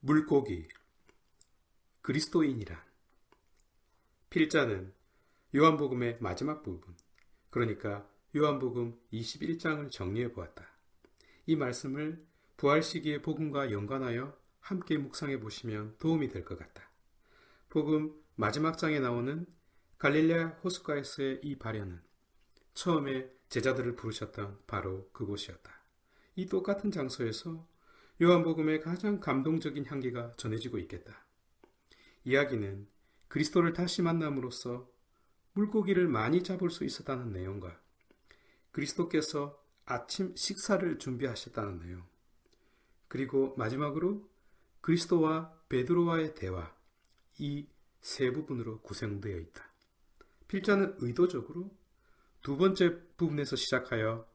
물고기, 그리스도인이란. 필자는 요한복음의 마지막 부분, 그러니까 요한복음 21장을 정리해 보았다. 이 말씀을 부활 시기의 복음과 연관하여 함께 묵상해 보시면 도움이 될 것 같다. 복음 마지막 장에 나오는 갈릴레아 호숫가에서의 이 발현은 처음에 제자들을 부르셨던 바로 그곳이었다. 이 똑같은 장소에서 요한복음의 가장 감동적인 향기가 전해지고 있겠다. 이야기는 그리스도를 다시 만남으로써 물고기를 많이 잡을 수 있었다는 내용과 그리스도께서 아침 식사를 준비하셨다는 내용, 그리고 마지막으로 그리스도와 베드로와의 대화, 이 세 부분으로 구성되어 있다. 필자는 의도적으로 두 번째 부분에서 시작하여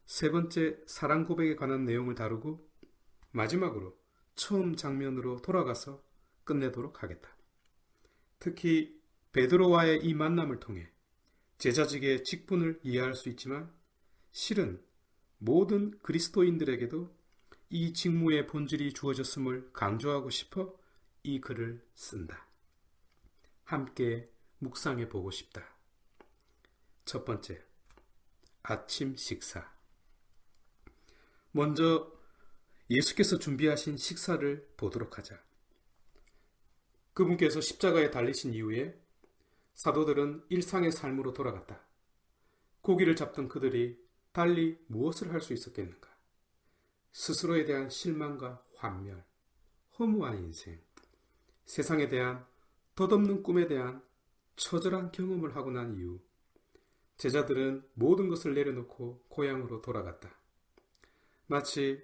세 번째 사랑 고백에 관한 내용을 다루고 마지막으로 처음 장면으로 돌아가서 끝내도록 하겠다. 특히 베드로와의 이 만남을 통해 제자직의 직분을 이해할 수 있지만 실은 모든 그리스도인들에게도 이 직무의 본질이 주어졌음을 강조하고 싶어 이 글을 쓴다. 함께 묵상해 보고 싶다. 첫 번째, 아침 식사. 먼저 예수께서 준비하신 식사를 보도록 하자. 그분께서 십자가에 달리신 이후에 사도들은 일상의 삶으로 돌아갔다. 고기를 잡던 그들이 달리 무엇을 할 수 있었겠는가? 스스로에 대한 실망과 환멸, 허무한 인생, 세상에 대한 덧없는 꿈에 대한 처절한 경험을 하고 난 이후 제자들은 모든 것을 내려놓고 고향으로 돌아갔다. 마치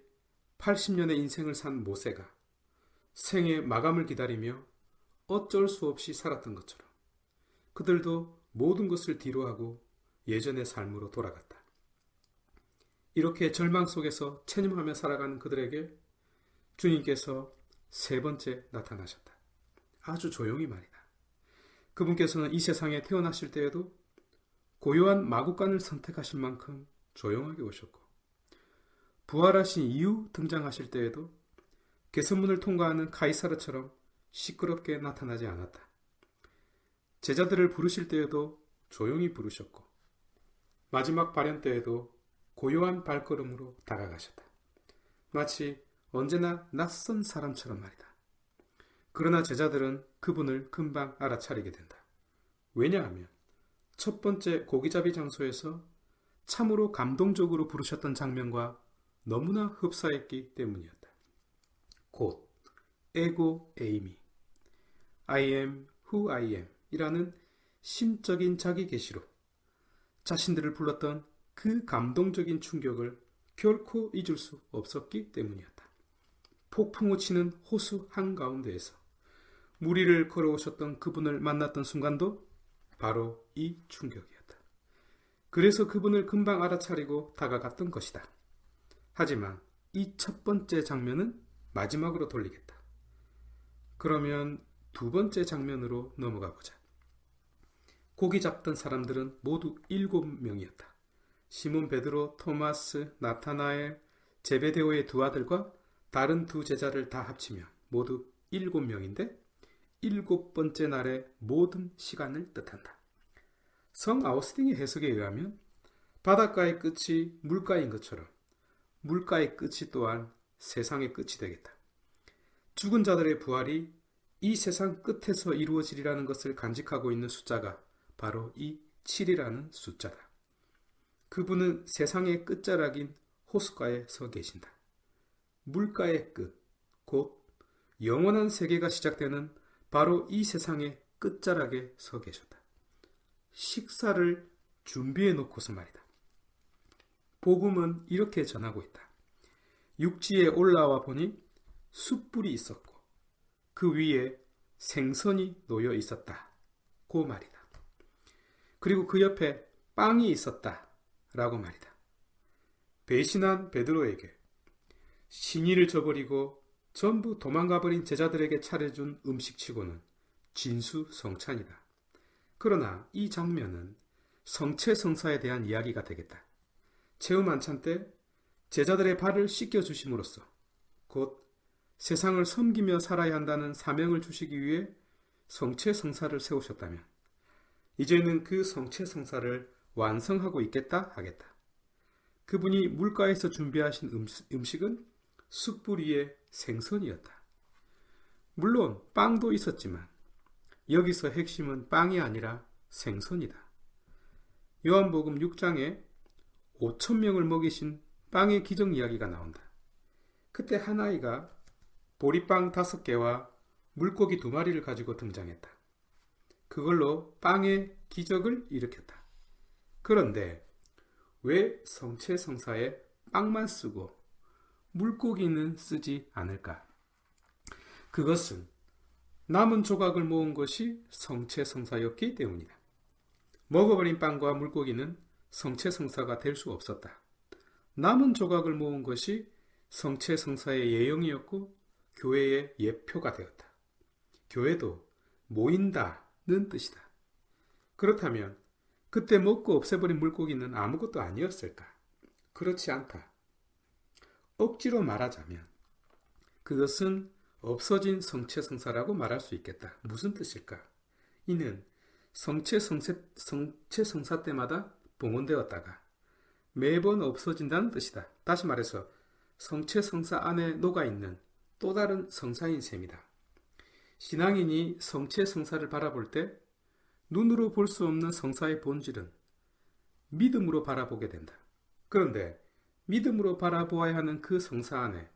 80년의 인생을 산 모세가 생의 마감을 기다리며 어쩔 수 없이 살았던 것처럼 그들도 모든 것을 뒤로하고 예전의 삶으로 돌아갔다. 이렇게 절망 속에서 체념하며 살아가는 그들에게 주님께서 세 번째 나타나셨다. 아주 조용히 말이다. 그분께서는 이 세상에 태어나실 때에도 고요한 마구간을 선택하실 만큼 조용하게 오셨고 부활하신 이후 등장하실 때에도 개선문을 통과하는 가이사르처럼 시끄럽게 나타나지 않았다. 제자들을 부르실 때에도 조용히 부르셨고 마지막 발현 때에도 고요한 발걸음으로 다가가셨다. 마치 언제나 낯선 사람처럼 말이다. 그러나 제자들은 그분을 금방 알아차리게 된다. 왜냐하면 첫 번째 고기잡이 장소에서 참으로 감동적으로 부르셨던 장면과 너무나 흡사했기 때문이었다. 곧 에고 에이미, I am who I am 이라는 심적인 자기 계시로 자신들을 불렀던 그 감동적인 충격을 결코 잊을 수 없었기 때문이었다. 폭풍우 치는 호수 한가운데에서 무리를 걸어오셨던 그분을 만났던 순간도 바로 이 충격이었다. 그래서 그분을 금방 알아차리고 다가갔던 것이다. 하지만 이 첫 번째 장면은 마지막으로 돌리겠다. 그러면 두 번째 장면으로 넘어가 보자. 고기 잡던 사람들은 모두 7명이었다. 시몬 베드로, 토마스, 나타나엘, 제베데오의 두 아들과 다른 두 제자를 다 합치면 모두 7명인데 7번째 날의 모든 시간을 뜻한다. 성 아우스팅의 해석에 의하면 바닷가의 끝이 물가인 것처럼 물가의 끝이 또한 세상의 끝이 되겠다. 죽은 자들의 부활이 이 세상 끝에서 이루어지리라는 것을 간직하고 있는 숫자가 바로 이 7이라는 숫자다. 그분은 세상의 끝자락인 호숫가에 서 계신다. 물가의 끝, 곧 영원한 세계가 시작되는 바로 이 세상의 끝자락에 서 계셨다. 식사를 준비해 놓고서 말이다. 복음은 이렇게 전하고 있다. 육지에 올라와 보니 숯불이 있었고 그 위에 생선이 놓여 있었다. 고 말이다. 그리고 그 옆에 빵이 있었다. 라고 말이다. 배신한 베드로에게 신의를 저버리고 전부 도망가버린 제자들에게 차려준 음식치고는 진수성찬이다. 그러나 이 장면은 성체성사에 대한 이야기가 되겠다. 체험 만찬 때 제자들의 발을 씻겨주심으로써 곧 세상을 섬기며 살아야 한다는 사명을 주시기 위해 성체성사를 세우셨다면 이제는 그 성체성사를 완성하고 있겠다 하겠다. 그분이 물가에서 준비하신 음식은 숯불 위의 생선이었다. 물론 빵도 있었지만 여기서 핵심은 빵이 아니라 생선이다. 요한복음 6장에 5,000명을 먹이신 빵의 기적 이야기가 나온다. 그때 한 아이가 보리빵 5개와 물고기 2마리를 가지고 등장했다. 그걸로 빵의 기적을 일으켰다. 그런데 왜 성체성사에 빵만 쓰고 물고기는 쓰지 않을까? 그것은 남은 조각을 모은 것이 성체성사였기 때문이다. 먹어버린 빵과 물고기는 성체성사가 될 수 없었다. 남은 조각을 모은 것이 성체성사의 예형이었고 교회의 예표가 되었다. 교회도 모인다는 뜻이다. 그렇다면 그때 먹고 없애버린 물고기는 아무것도 아니었을까? 그렇지 않다. 억지로 말하자면 그것은 없어진 성체성사라고 말할 수 있겠다. 무슨 뜻일까? 이는 성체성사 때마다 봉헌되었다가 매번 없어진다는 뜻이다. 다시 말해서 성체성사 안에 녹아있는 또 다른 성사인 셈이다. 신앙인이 성체성사를 바라볼 때 눈으로 볼 수 없는 성사의 본질은 믿음으로 바라보게 된다. 그런데 믿음으로 바라보아야 하는 그 성사 안에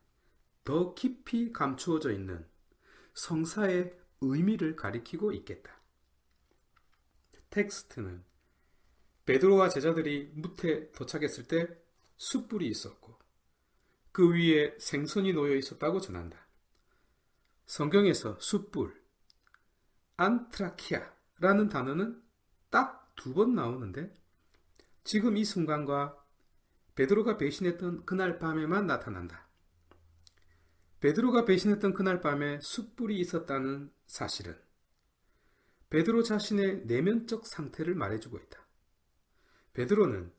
더 깊이 감추어져 있는 성사의 의미를 가리키고 있겠다. 텍스트는 베드로와 제자들이 무태 도착했을 때 숯불이 있었고 그 위에 생선이 놓여 있었다고 전한다. 성경에서 숯불, 안트라키아라는 단어는 딱 2번 나오는데 지금 이 순간과 베드로가 배신했던 그날 밤에만 나타난다. 베드로가 배신했던 그날 밤에 숯불이 있었다는 사실은 베드로 자신의 내면적 상태를 말해주고 있다. 베드로는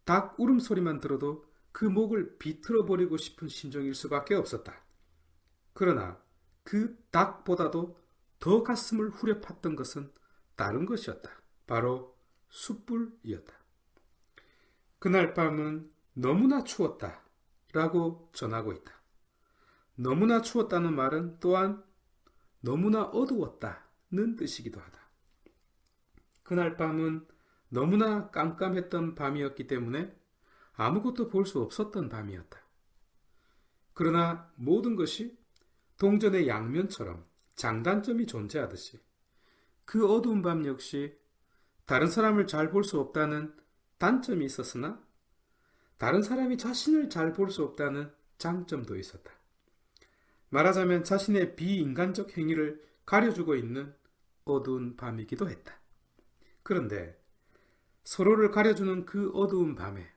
닭 울음소리만 들어도 그 목을 비틀어버리고 싶은 심정일 수밖에 없었다. 그러나 그 닭보다도 더 가슴을 후려 팠던 것은 다른 것이었다. 바로 숯불이었다. 그날 밤은 너무나 추웠다 라고 전하고 있다. 너무나 추웠다는 말은 또한 너무나 어두웠다는 뜻이기도 하다. 그날 밤은 너무나 깜깜했던 밤이었기 때문에 아무것도 볼 수 없었던 밤이었다. 그러나 모든 것이 동전의 양면처럼 장단점이 존재하듯이 그 어두운 밤 역시 다른 사람을 잘 볼 수 없다는 단점이 있었으나 다른 사람이 자신을 잘 볼 수 없다는 장점도 있었다. 말하자면 자신의 비인간적 행위를 가려주고 있는 어두운 밤이기도 했다. 그런데 서로를 가려주는 그 어두운 밤에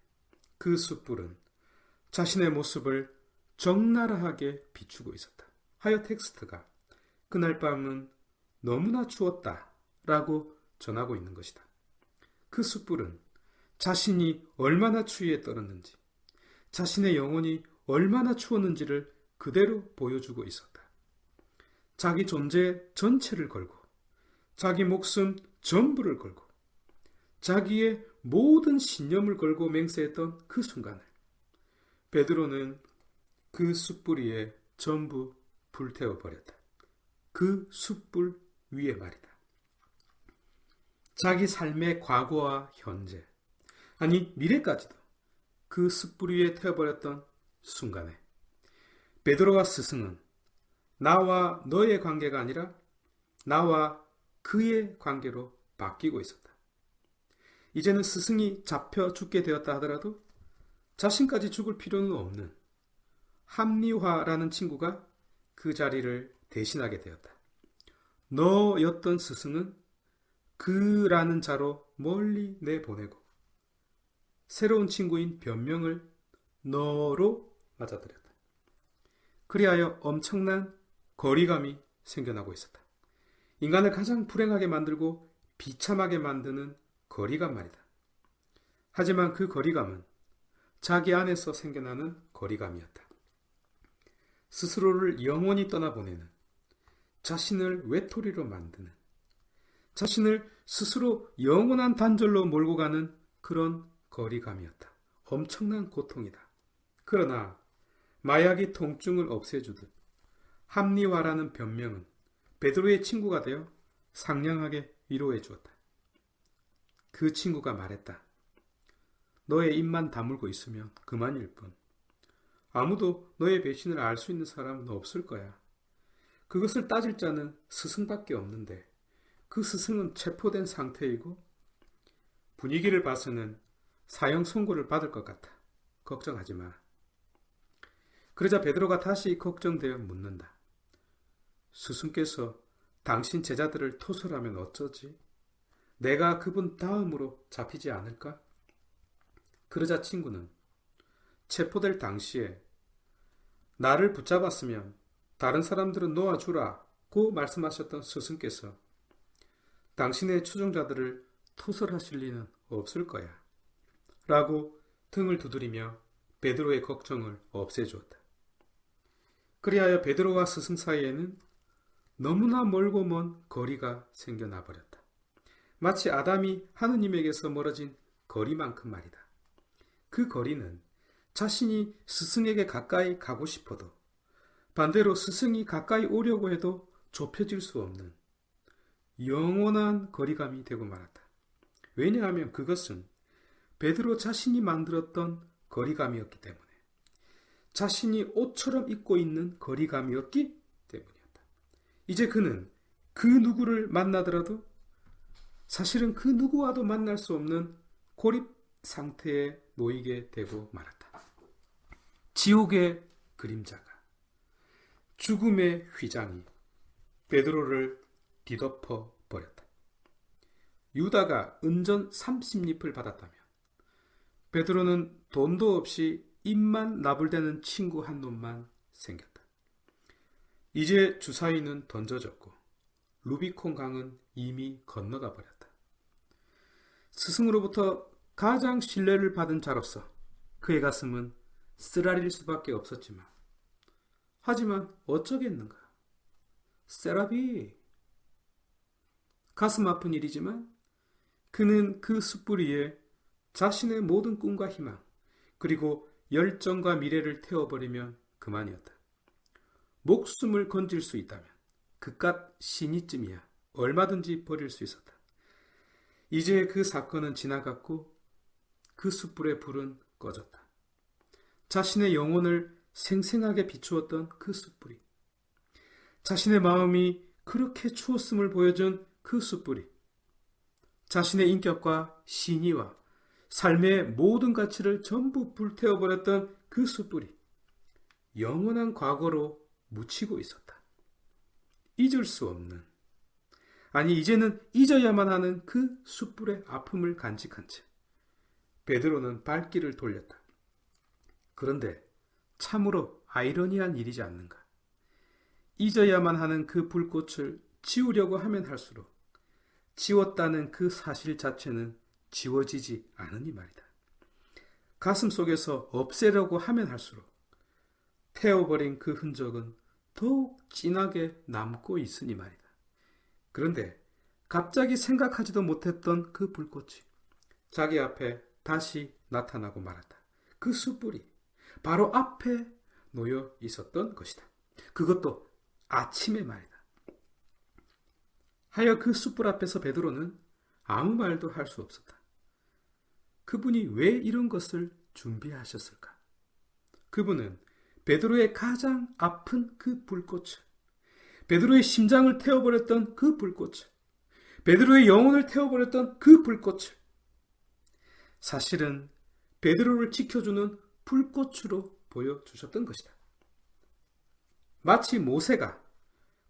그 숯불은 자신의 모습을 적나라하게 비추고 있었다. 하여 텍스트가 그날 밤은 너무나 추웠다 라고 전하고 있는 것이다. 그 숯불은 자신이 얼마나 추위에 떨었는지, 자신의 영혼이 얼마나 추웠는지를 그대로 보여주고 있었다. 자기 존재 전체를 걸고, 자기 목숨 전부를 걸고, 자기의 모든 신념을 걸고 맹세했던 그 순간을 베드로는 그 숯불 위에 전부 불태워버렸다. 그 숯불 위에 말이다. 자기 삶의 과거와 현재, 아니 미래까지도 그 숯불 위에 태워버렸던 순간에 베드로와 스승은 나와 너의 관계가 아니라 나와 그의 관계로 바뀌고 있었다. 이제는 스승이 잡혀 죽게 되었다 하더라도 자신까지 죽을 필요는 없는 합리화라는 친구가 그 자리를 대신하게 되었다. 너였던 스승은 그라는 자로 멀리 내보내고 새로운 친구인 변명을 너로 맞아들였다. 그리하여 엄청난 거리감이 생겨나고 있었다. 인간을 가장 불행하게 만들고 비참하게 만드는 거리감 말이다. 하지만 그 거리감은 자기 안에서 생겨나는 거리감이었다. 스스로를 영원히 떠나보내는, 자신을 외톨이로 만드는, 자신을 스스로 영원한 단절로 몰고 가는 그런 거리감이었다. 엄청난 고통이다. 그러나 마약이 통증을 없애주듯 합리화라는 변명은 베드로의 친구가 되어 상냥하게 위로해 주었다. 그 친구가 말했다. 너의 입만 다물고 있으면 그만일 뿐. 아무도 너의 배신을 알 수 있는 사람은 없을 거야. 그것을 따질 자는 스승밖에 없는데 그 스승은 체포된 상태이고 분위기를 봐서는 사형 선고를 받을 것 같아. 걱정하지 마. 그러자 베드로가 다시 걱정되어 묻는다. 스승께서 당신 제자들을 토설하면 어쩌지? 내가 그분 다음으로 잡히지 않을까? 그러자 친구는 체포될 당시에 나를 붙잡았으면 다른 사람들은 놓아주라고 말씀하셨던 스승께서 당신의 추종자들을 토설하실 리는 없을 거야 라고 등을 두드리며 베드로의 걱정을 없애주었다. 그리하여 베드로와 스승 사이에는 너무나 멀고 먼 거리가 생겨나 버렸다. 마치 아담이 하느님에게서 멀어진 거리만큼 말이다. 그 거리는 자신이 스승에게 가까이 가고 싶어도 반대로 스승이 가까이 오려고 해도 좁혀질 수 없는 영원한 거리감이 되고 말았다. 왜냐하면 그것은 베드로 자신이 만들었던 거리감이었기 때문에, 자신이 옷처럼 입고 있는 거리감이었기 때문이었다. 이제 그는 그 누구를 만나더라도 사실은 그 누구와도 만날 수 없는 고립 상태에 놓이게 되고 말았다. 지옥의 그림자가, 죽음의 휘장이 베드로를 뒤덮어 버렸다. 유다가 은전 30립을 받았다면 베드로는 돈도 없이 입만 나불대는 친구 한 놈만 생겼다. 이제 주사위는 던져졌고 루비콘 강은 이미 건너가 버렸다. 스승으로부터 가장 신뢰를 받은 자로서 그의 가슴은 쓰라릴 수밖에 없었지만, 하지만 어쩌겠는가. 세라비. 가슴 아픈 일이지만 그는 그 숯불 위에 자신의 모든 꿈과 희망, 그리고 열정과 미래를 태워버리면 그만이었다. 목숨을 건질 수 있다면 그깟 신이쯤이야 얼마든지 버릴 수 있었다. 이제 그 사건은 지나갔고 그 숯불의 불은 꺼졌다. 자신의 영혼을 생생하게 비추었던 그 숯불이, 자신의 마음이 그렇게 추웠음을 보여준 그 숯불이, 자신의 인격과 신의와 삶의 모든 가치를 전부 불태워버렸던 그 숯불이 영원한 과거로 묻히고 있었다. 잊을 수 없는, 아니 이제는 잊어야만 하는 그 숯불의 아픔을 간직한 채 베드로는 발길을 돌렸다. 그런데 참으로 아이러니한 일이지 않는가. 잊어야만 하는 그 불꽃을 지우려고 하면 할수록 지웠다는 그 사실 자체는 지워지지 않으니 말이다. 가슴 속에서 없애려고 하면 할수록 태워버린 그 흔적은 더욱 진하게 남고 있으니 말이다. 그런데 갑자기 생각하지도 못했던 그 불꽃이 자기 앞에 다시 나타나고 말았다. 그 숯불이 바로 앞에 놓여 있었던 것이다. 그것도 아침에 말이다. 하여 그 숯불 앞에서 베드로는 아무 말도 할 수 없었다. 그분이 왜 이런 것을 준비하셨을까? 그분은 베드로의 가장 아픈 그 불꽃을, 베드로의 심장을 태워버렸던 그 불꽃을, 베드로의 영혼을 태워버렸던 그 불꽃을 사실은 베드로를 지켜주는 불꽃으로 보여주셨던 것이다. 마치 모세가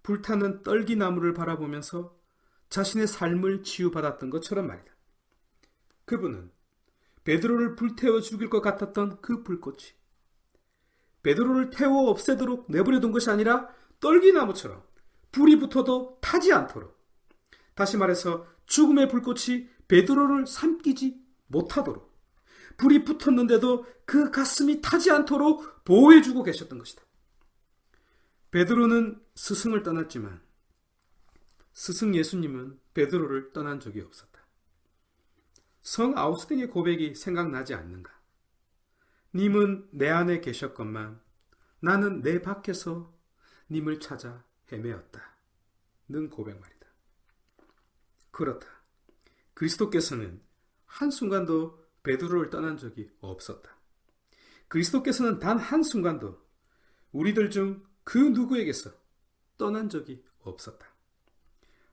불타는 떨기나무를 바라보면서 자신의 삶을 치유받았던 것처럼 말이다. 그분은 베드로를 불태워 죽일 것 같았던 그 불꽃이 베드로를 태워 없애도록 내버려둔 것이 아니라 떨기나무처럼 불이 붙어도 타지 않도록, 다시 말해서 죽음의 불꽃이 베드로를 삼키지 못하도록, 불이 붙었는데도 그 가슴이 타지 않도록 보호해주고 계셨던 것이다. 베드로는 스승을 떠났지만 스승 예수님은 베드로를 떠난 적이 없었다. 성 아우구스틴의 고백이 생각나지 않는가? 님은 내 안에 계셨건만 나는 내 밖에서 님을 찾아 헤매었다. 는 고백 말이다. 그렇다. 그리스도께서는 한순간도 베드로를 떠난 적이 없었다. 그리스도께서는 단 한순간도 우리들 중 그 누구에게서 떠난 적이 없었다.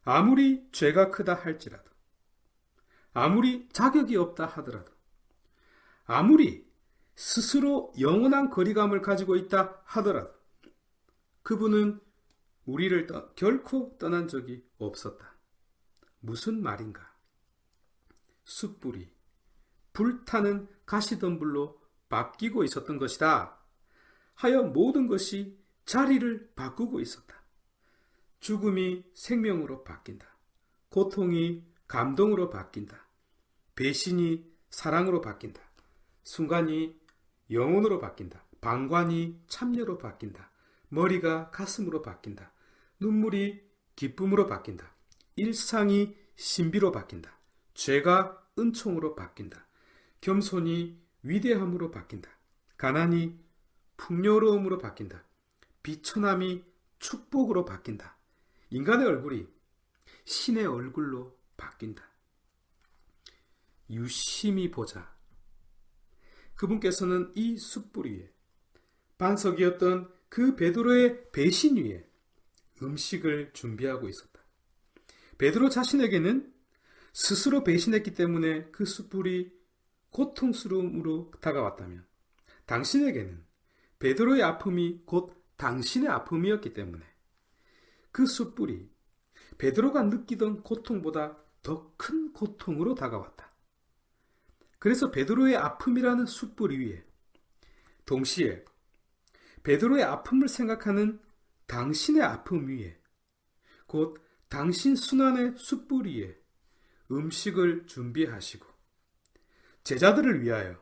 아무리 죄가 크다 할지라도, 아무리 자격이 없다 하더라도, 아무리 스스로 영원한 거리감을 가지고 있다 하더라도 그분은 우리를 결코 떠난 적이 없었다. 무슨 말인가? 숯불이 불타는 가시덤불로 바뀌고 있었던 것이다 하여 모든 것이 자리를 바꾸고 있었다. 죽음이 생명으로 바뀐다. 고통이 감동으로 바뀐다. 배신이 사랑으로 바뀐다. 순간이 영혼으로 바뀐다. 방관이 참여로 바뀐다. 머리가 가슴으로 바뀐다. 눈물이 기쁨으로 바뀐다. 일상이 신비로 바뀐다. 죄가 은총으로 바뀐다. 겸손이 위대함으로 바뀐다. 가난이 풍요로움으로 바뀐다. 비천함이 축복으로 바뀐다. 인간의 얼굴이 신의 얼굴로 바뀐다. 유심히 보자. 그분께서는 이 숯불 위에, 반석이었던 그 베드로의 배신 위에 음식을 준비하고 있었다. 베드로 자신에게는 스스로 배신했기 때문에 그 숯불이 고통스러움으로 다가왔다면, 당신에게는 베드로의 아픔이 곧 당신의 아픔이었기 때문에 그 숯불이 베드로가 느끼던 고통보다 더 큰 고통으로 다가왔다. 그래서 베드로의 아픔이라는 숯불 위에 동시에 베드로의 아픔을 생각하는 당신의 아픔 위에, 곧 당신 순환의 숯불 위에 음식을 준비하시고 제자들을 위하여,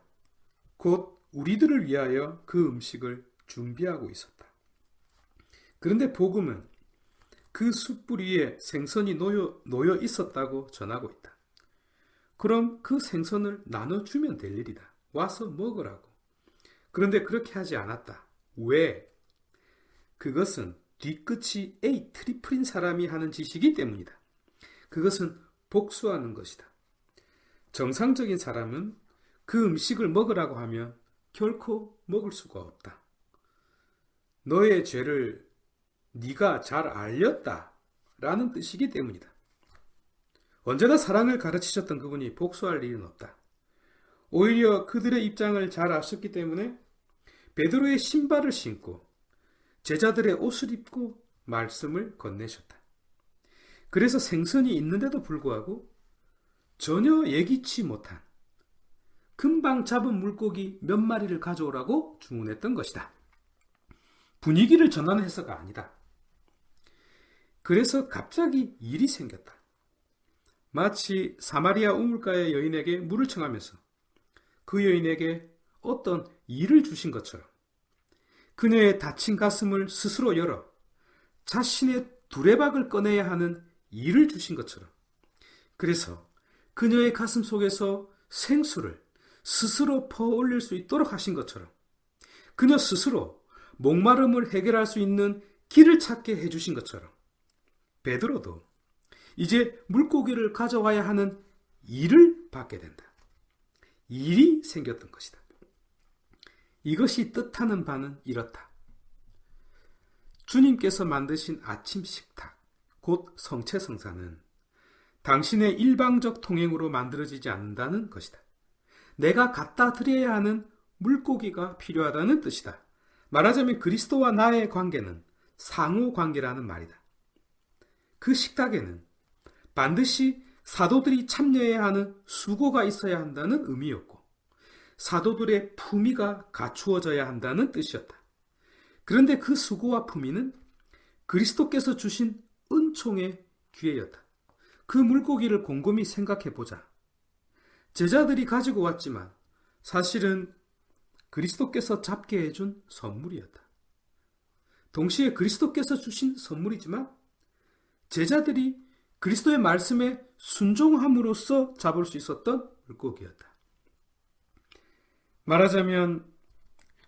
곧 우리들을 위하여 그 음식을 준비하고 있었다. 그런데 복음은 그 숯불 위에 생선이 놓여 있었다고 전하고 있다. 그럼 그 생선을 나눠주면 될 일이다. 와서 먹으라고. 그런데 그렇게 하지 않았다. 왜? 그것은 뒤끝이 A 트리플인 사람이 하는 짓이기 때문이다. 그것은 복수하는 것이다. 정상적인 사람은 그 음식을 먹으라고 하면 결코 먹을 수가 없다. 너의 죄를 네가 잘 알렸다 라는 뜻이기 때문이다. 언제나 사랑을 가르치셨던 그분이 복수할 일은 없다. 오히려 그들의 입장을 잘 아셨기 때문에 베드로의 신발을 신고 제자들의 옷을 입고 말씀을 건네셨다. 그래서 생선이 있는데도 불구하고 전혀 예기치 못한 금방 잡은 물고기 몇 마리를 가져오라고 주문했던 것이다. 분위기를 전하는 해서가 아니다. 그래서 갑자기 일이 생겼다. 마치 사마리아 우물가의 여인에게 물을 청하면서 그 여인에게 어떤 일을 주신 것처럼 그녀의 다친 가슴을 스스로 열어 자신의 두레박을 꺼내야 하는 일을 주신 것처럼, 그래서 그녀의 가슴 속에서 생수를 스스로 퍼올릴 수 있도록 하신 것처럼 그녀 스스로 목마름을 해결할 수 있는 길을 찾게 해주신 것처럼 베드로도 이제 물고기를 가져와야 하는 일을 받게 된다. 일이 생겼던 것이다. 이것이 뜻하는 바는 이렇다. 주님께서 만드신 아침 식탁, 곧 성체성사는 당신의 일방적 통행으로 만들어지지 않는다는 것이다. 내가 갖다 드려야 하는 물고기가 필요하다는 뜻이다. 말하자면 그리스도와 나의 관계는 상호관계라는 말이다. 그 식탁에는 반드시 사도들이 참여해야 하는 수고가 있어야 한다는 의미였고 사도들의 품위가 갖추어져야 한다는 뜻이었다. 그런데 그 수고와 품위는 그리스도께서 주신 은총의 기회였다. 그 물고기를 곰곰이 생각해보자. 제자들이 가지고 왔지만 사실은 그리스도께서 잡게 해준 선물이었다. 동시에 그리스도께서 주신 선물이지만 제자들이 그리스도의 말씀에 순종함으로써 잡을 수 있었던 물고기였다. 말하자면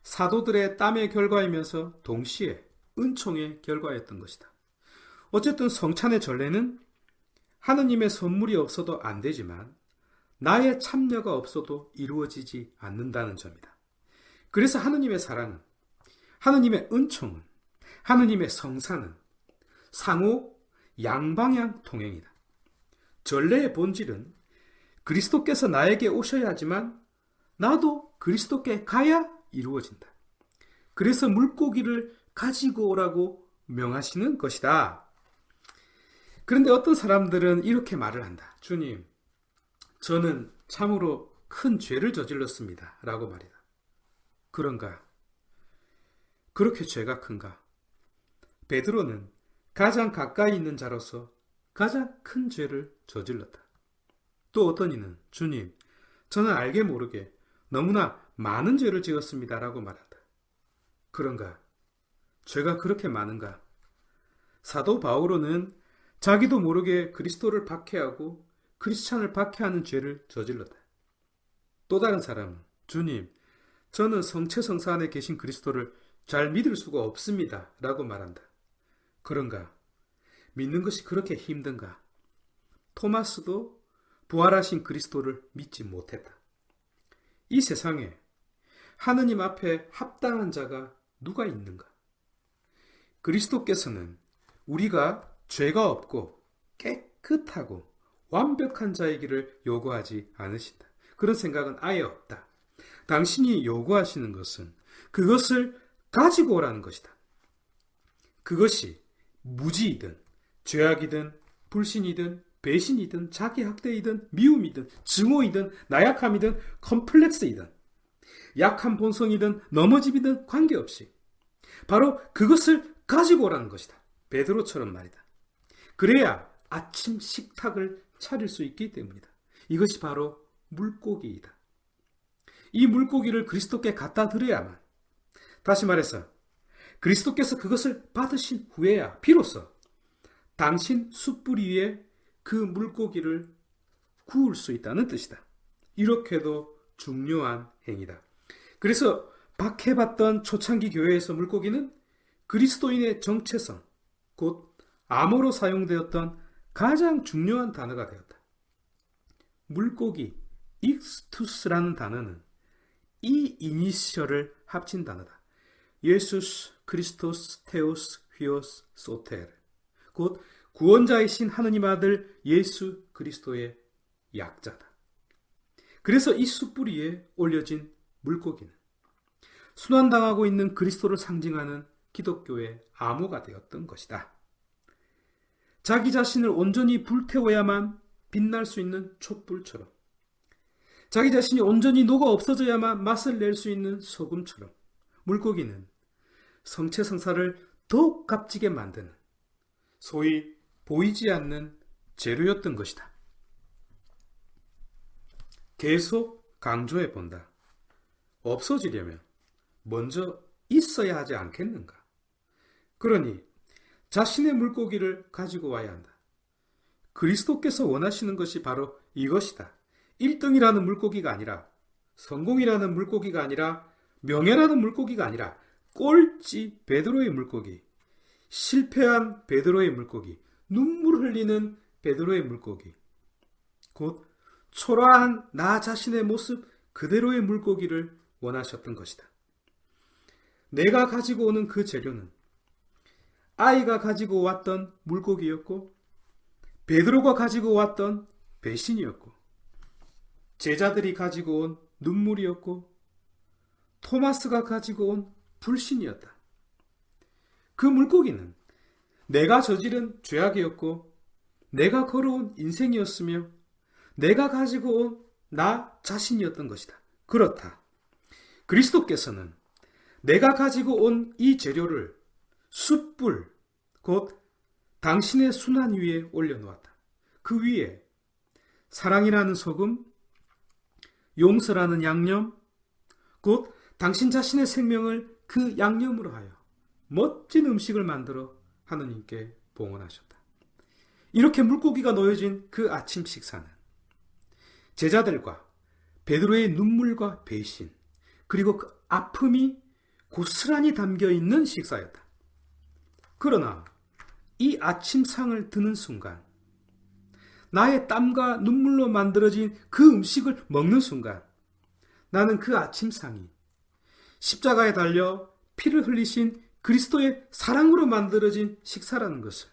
사도들의 땀의 결과이면서 동시에 은총의 결과였던 것이다. 어쨌든 성찬의 전례는 하느님의 선물이 없어도 안 되지만 나의 참여가 없어도 이루어지지 않는다는 점이다. 그래서 하느님의 사랑은, 하느님의 은총은, 하느님의 성사는 상호 양방향 통행이다. 전례의 본질은 그리스도께서 나에게 오셔야 하지만 나도 그리스도께 가야 이루어진다. 그래서 물고기를 가지고 오라고 명하시는 것이다. 그런데 어떤 사람들은 이렇게 말을 한다. 주님, 저는 참으로 큰 죄를 저질렀습니다. 라고 말이다. 그런가? 그렇게 죄가 큰가? 베드로는 가장 가까이 있는 자로서 가장 큰 죄를 저질렀다. 또 어떤 이는 주님, 저는 알게 모르게 너무나 많은 죄를 지었습니다. 라고 말한다. 그런가? 죄가 그렇게 많은가? 사도 바오로는 자기도 모르게 그리스도를 박해하고 크리스찬을 박해하는 죄를 저질렀다. 또 다른 사람은 주님, 저는 성체성사 안에 계신 그리스도를 잘 믿을 수가 없습니다. 라고 말한다. 그런가? 믿는 것이 그렇게 힘든가? 토마스도 부활하신 그리스도를 믿지 못했다. 이 세상에 하느님 앞에 합당한 자가 누가 있는가? 그리스도께서는 우리가 죄가 없고 깨끗하고 완벽한 자이기를 요구하지 않으신다. 그런 생각은 아예 없다. 당신이 요구하시는 것은 그것을 가지고 오라는 것이다. 그것이 무지이든 죄악이든 불신이든 배신이든 자기학대이든 미움이든 증오이든 나약함이든 컴플렉스이든 약한 본성이든 넘어짐이든 관계없이 바로 그것을 가지고 오라는 것이다. 베드로처럼 말이다. 그래야 아침 식탁을 차릴 수 있기 때문이다. 이것이 바로 물고기이다. 이 물고기를 그리스도께 갖다 드려야만, 다시 말해서 그리스도께서 그것을 받으신 후에야 비로소 당신 숯불 위에 그 물고기를 구울 수 있다는 뜻이다. 이렇게도 중요한 행위다. 그래서 박해받던 초창기 교회에서 물고기는 그리스도인의 정체성, 곧 암호로 사용되었던 가장 중요한 단어가 되었다. 물고기, 익스투스라는 단어는 이 이니셜을 합친 단어다. 예수스, 크리스토스, 테오스, 휘오스, 소테르. 곧 구원자이신 하느님 아들 예수 그리스도의 약자다. 그래서 이 숯불 위에 올려진 물고기는 순환당하고 있는 그리스도를 상징하는 기독교의 암호가 되었던 것이다. 자기 자신을 온전히 불태워야만 빛날 수 있는 촛불처럼, 자기 자신이 온전히 녹아 없어져야만 맛을 낼 수 있는 소금처럼 물고기는 성체성사를 더욱 값지게 만드는, 소위 보이지 않는 재료였던 것이다. 계속 강조해 본다. 없어지려면 먼저 있어야 하지 않겠는가? 그러니 자신의 물고기를 가지고 와야 한다. 그리스도께서 원하시는 것이 바로 이것이다. 1등이라는 물고기가 아니라, 성공이라는 물고기가 아니라, 명예라는 물고기가 아니라 꼴찌 베드로의 물고기, 실패한 베드로의 물고기, 눈물 흘리는 베드로의 물고기, 곧 초라한 나 자신의 모습 그대로의 물고기를 원하셨던 것이다. 내가 가지고 오는 그 재료는 아이가 가지고 왔던 물고기였고, 베드로가 가지고 왔던 배신이었고, 제자들이 가지고 온 눈물이었고, 토마스가 가지고 온 불신이었다. 그 물고기는 내가 저지른 죄악이었고, 내가 걸어온 인생이었으며, 내가 가지고 온 나 자신이었던 것이다. 그렇다. 그리스도께서는 내가 가지고 온 이 재료를 숯불, 곧 당신의 순환 위에 올려놓았다. 그 위에 사랑이라는 소금, 용서라는 양념, 곧 당신 자신의 생명을 그 양념으로 하여 멋진 음식을 만들어 하느님께 봉헌하셨다. 이렇게 물고기가 놓여진 그 아침 식사는 제자들과 베드로의 눈물과 배신, 그리고 그 아픔이 고스란히 담겨있는 식사였다. 그러나 이 아침상을 드는 순간, 나의 땀과 눈물로 만들어진 그 음식을 먹는 순간, 나는 그 아침상이 십자가에 달려 피를 흘리신 그리스도의 사랑으로 만들어진 식사라는 것을,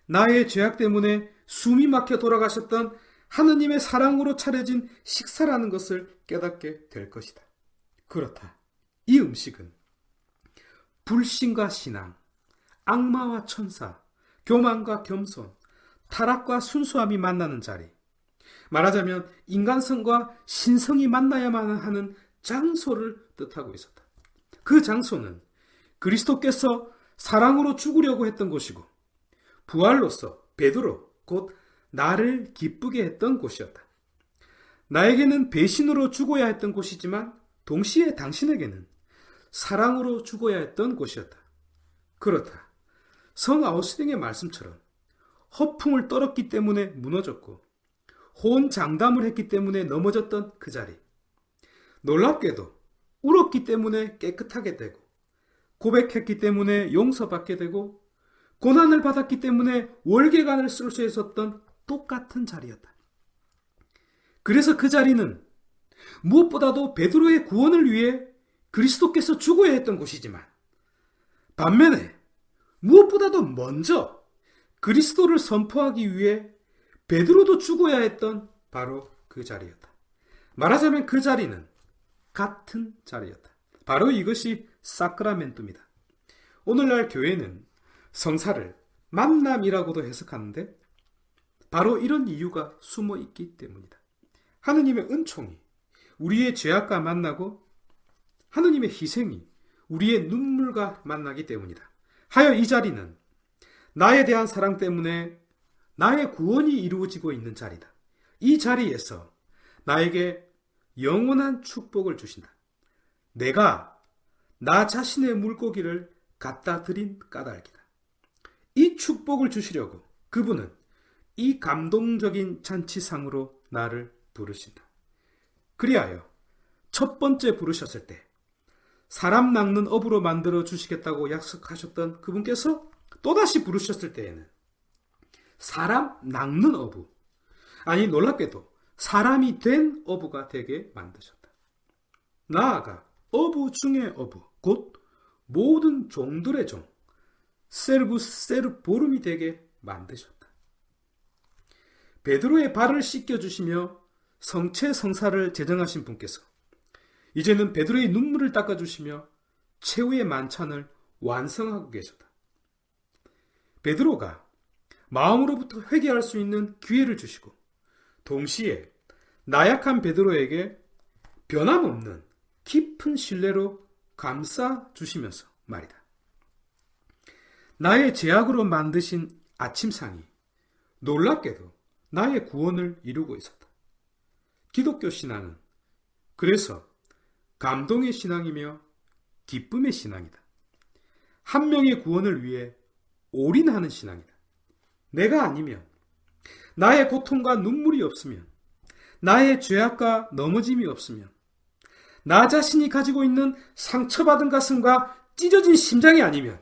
나의 죄악 때문에 숨이 막혀 돌아가셨던 하느님의 사랑으로 차려진 식사라는 것을 깨닫게 될 것이다. 그렇다. 이 음식은 불신과 신앙, 악마와 천사, 교만과 겸손, 타락과 순수함이 만나는 자리, 말하자면 인간성과 신성이 만나야만 하는 장소를 뜻하고 있었다. 그 장소는 그리스도께서 사랑으로 죽으려고 했던 곳이고, 부활로서 베드로, 곧 나를 기쁘게 했던 곳이었다. 나에게는 배신으로 죽어야 했던 곳이지만 동시에 당신에게는 사랑으로 죽어야 했던 곳이었다. 그렇다. 성 아우스팅의 말씀처럼 허풍을 떨었기 때문에 무너졌고 호언장담을 했기 때문에 넘어졌던 그 자리, 놀랍게도 울었기 때문에 깨끗하게 되고, 고백했기 때문에 용서받게 되고, 고난을 받았기 때문에 월계관을 쓸 수 있었던 똑같은 자리였다. 그래서 그 자리는 무엇보다도 베드로의 구원을 위해 그리스도께서 죽어야 했던 곳이지만, 반면에 무엇보다도 먼저 그리스도를 선포하기 위해 베드로도 죽어야 했던 바로 그 자리였다. 말하자면 그 자리는 같은 자리였다. 바로 이것이 사크라멘토입니다. 오늘날 교회는 성사를 만남이라고도 해석하는데 바로 이런 이유가 숨어 있기 때문이다. 하느님의 은총이 우리의 죄악과 만나고 하느님의 희생이 우리의 눈물과 만나기 때문이다. 하여 이 자리는 나에 대한 사랑 때문에 나의 구원이 이루어지고 있는 자리다. 이 자리에서 나에게 영원한 축복을 주신다. 내가 나 자신의 물고기를 갖다 드린 까닭이다. 이 축복을 주시려고 그분은 이 감동적인 잔치상으로 나를 부르신다. 그리하여 첫 번째 부르셨을 때 사람 낚는 어부로 만들어 주시겠다고 약속하셨던 그분께서 또다시 부르셨을 때에는 사람 낚는 어부, 아니 놀랍게도 사람이 된 어부가 되게 만드셨다. 나아가 어부 중의 어부, 곧 모든 종들의 종, 세르부스 세르보름이 되게 만드셨다. 베드로의 발을 씻겨주시며 성체 성사를 제정하신 분께서 이제는 베드로의 눈물을 닦아주시며 최후의 만찬을 완성하고 계셨다. 베드로가 마음으로부터 회개할 수 있는 기회를 주시고 동시에 나약한 베드로에게 변함없는 깊은 신뢰로 감싸 주시면서 말이다. 나의 죄악으로 만드신 아침상이 놀랍게도 나의 구원을 이루고 있었다. 기독교 신앙은 그래서 감동의 신앙이며 기쁨의 신앙이다. 한 명의 구원을 위해 올인하는 신앙이다. 내가 아니면, 나의 고통과 눈물이 없으면, 나의 죄악과 넘어짐이 없으면, 나 자신이 가지고 있는 상처받은 가슴과 찢어진 심장이 아니면,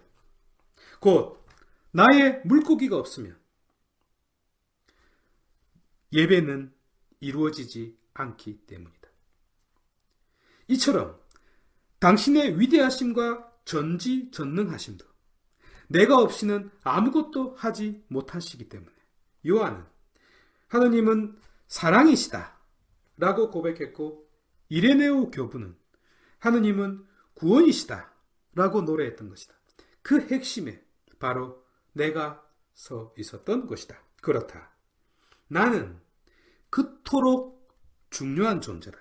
곧 나의 물고기가 없으면 예배는 이루어지지 않기 때문이다. 이처럼 당신의 위대하심과 전지전능하심도 내가 없이는 아무것도 하지 못하시기 때문에 요한은 하느님은 사랑이시다 라고 고백했고, 이레네오 교부는 하느님은 구원이시다 라고 노래했던 것이다. 그 핵심에 바로 내가 서 있었던 것이다. 그렇다. 나는 그토록 중요한 존재다.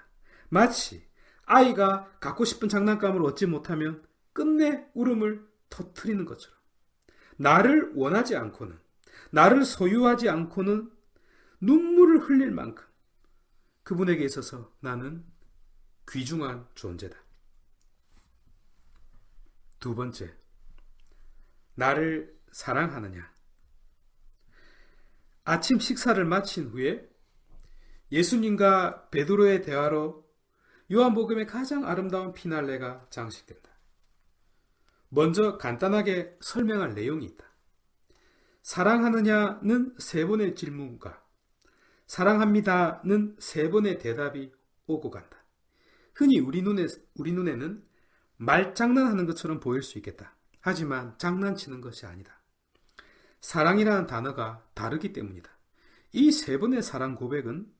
마치 아이가 갖고 싶은 장난감을 얻지 못하면 끝내 울음을 터뜨리는 것처럼 나를 원하지 않고는, 나를 소유하지 않고는 눈물을 흘릴 만큼 그분에게 있어서 나는 귀중한 존재다. 두 번째, 나를 사랑하느냐? 아침 식사를 마친 후에 예수님과 베드로의 대화로 요한복음의 가장 아름다운 피날레가 장식된다. 먼저 간단하게 설명할 내용이 있다. 사랑하느냐는 세 번의 질문과 사랑합니다는 세 번의 대답이 오고 간다. 흔히 우리 눈에는 말장난하는 것처럼 보일 수 있겠다. 하지만 장난치는 것이 아니다. 사랑이라는 단어가 다르기 때문이다. 이 세 번의 사랑 고백은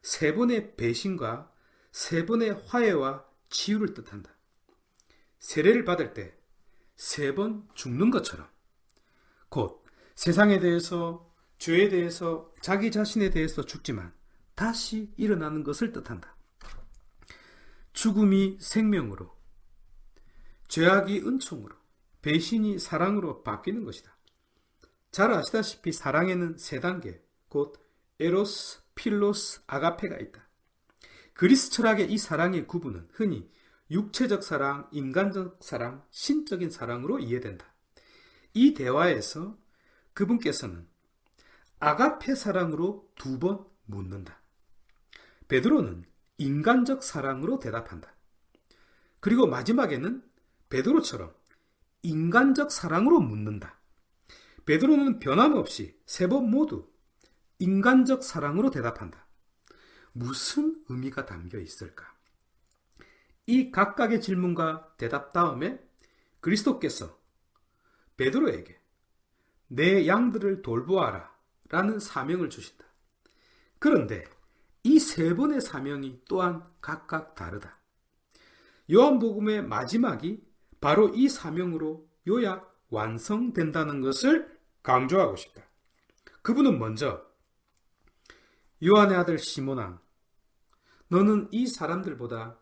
세 번의 배신과 세 번의 화해와 치유를 뜻한다. 세례를 받을 때 세 번 죽는 것처럼 곧 세상에 대해서, 죄에 대해서, 자기 자신에 대해서 죽지만 다시 일어나는 것을 뜻한다. 죽음이 생명으로, 죄악이 은총으로, 배신이 사랑으로 바뀌는 것이다. 잘 아시다시피 사랑에는 세 단계, 곧 에로스, 필로스, 아가페가 있다. 그리스 철학의 이 사랑의 구분은 흔히 육체적 사랑, 인간적 사랑, 신적인 사랑으로 이해된다. 이 대화에서 그분께서는 아가페 사랑으로 두 번 묻는다. 베드로는 인간적 사랑으로 대답한다. 그리고 마지막에는 베드로처럼 인간적 사랑으로 묻는다. 베드로는 변함없이 세 번 모두 인간적 사랑으로 대답한다. 무슨 의미가 담겨 있을까? 이 각각의 질문과 대답 다음에 그리스도께서 베드로에게 내 양들을 돌보아라 라는 사명을 주신다. 그런데 이 세 번의 사명이 또한 각각 다르다. 요한복음의 마지막이 바로 이 사명으로 요약 완성된다는 것을 강조하고 싶다. 그분은 먼저 요한의 아들 시몬아, 너는 이 사람들보다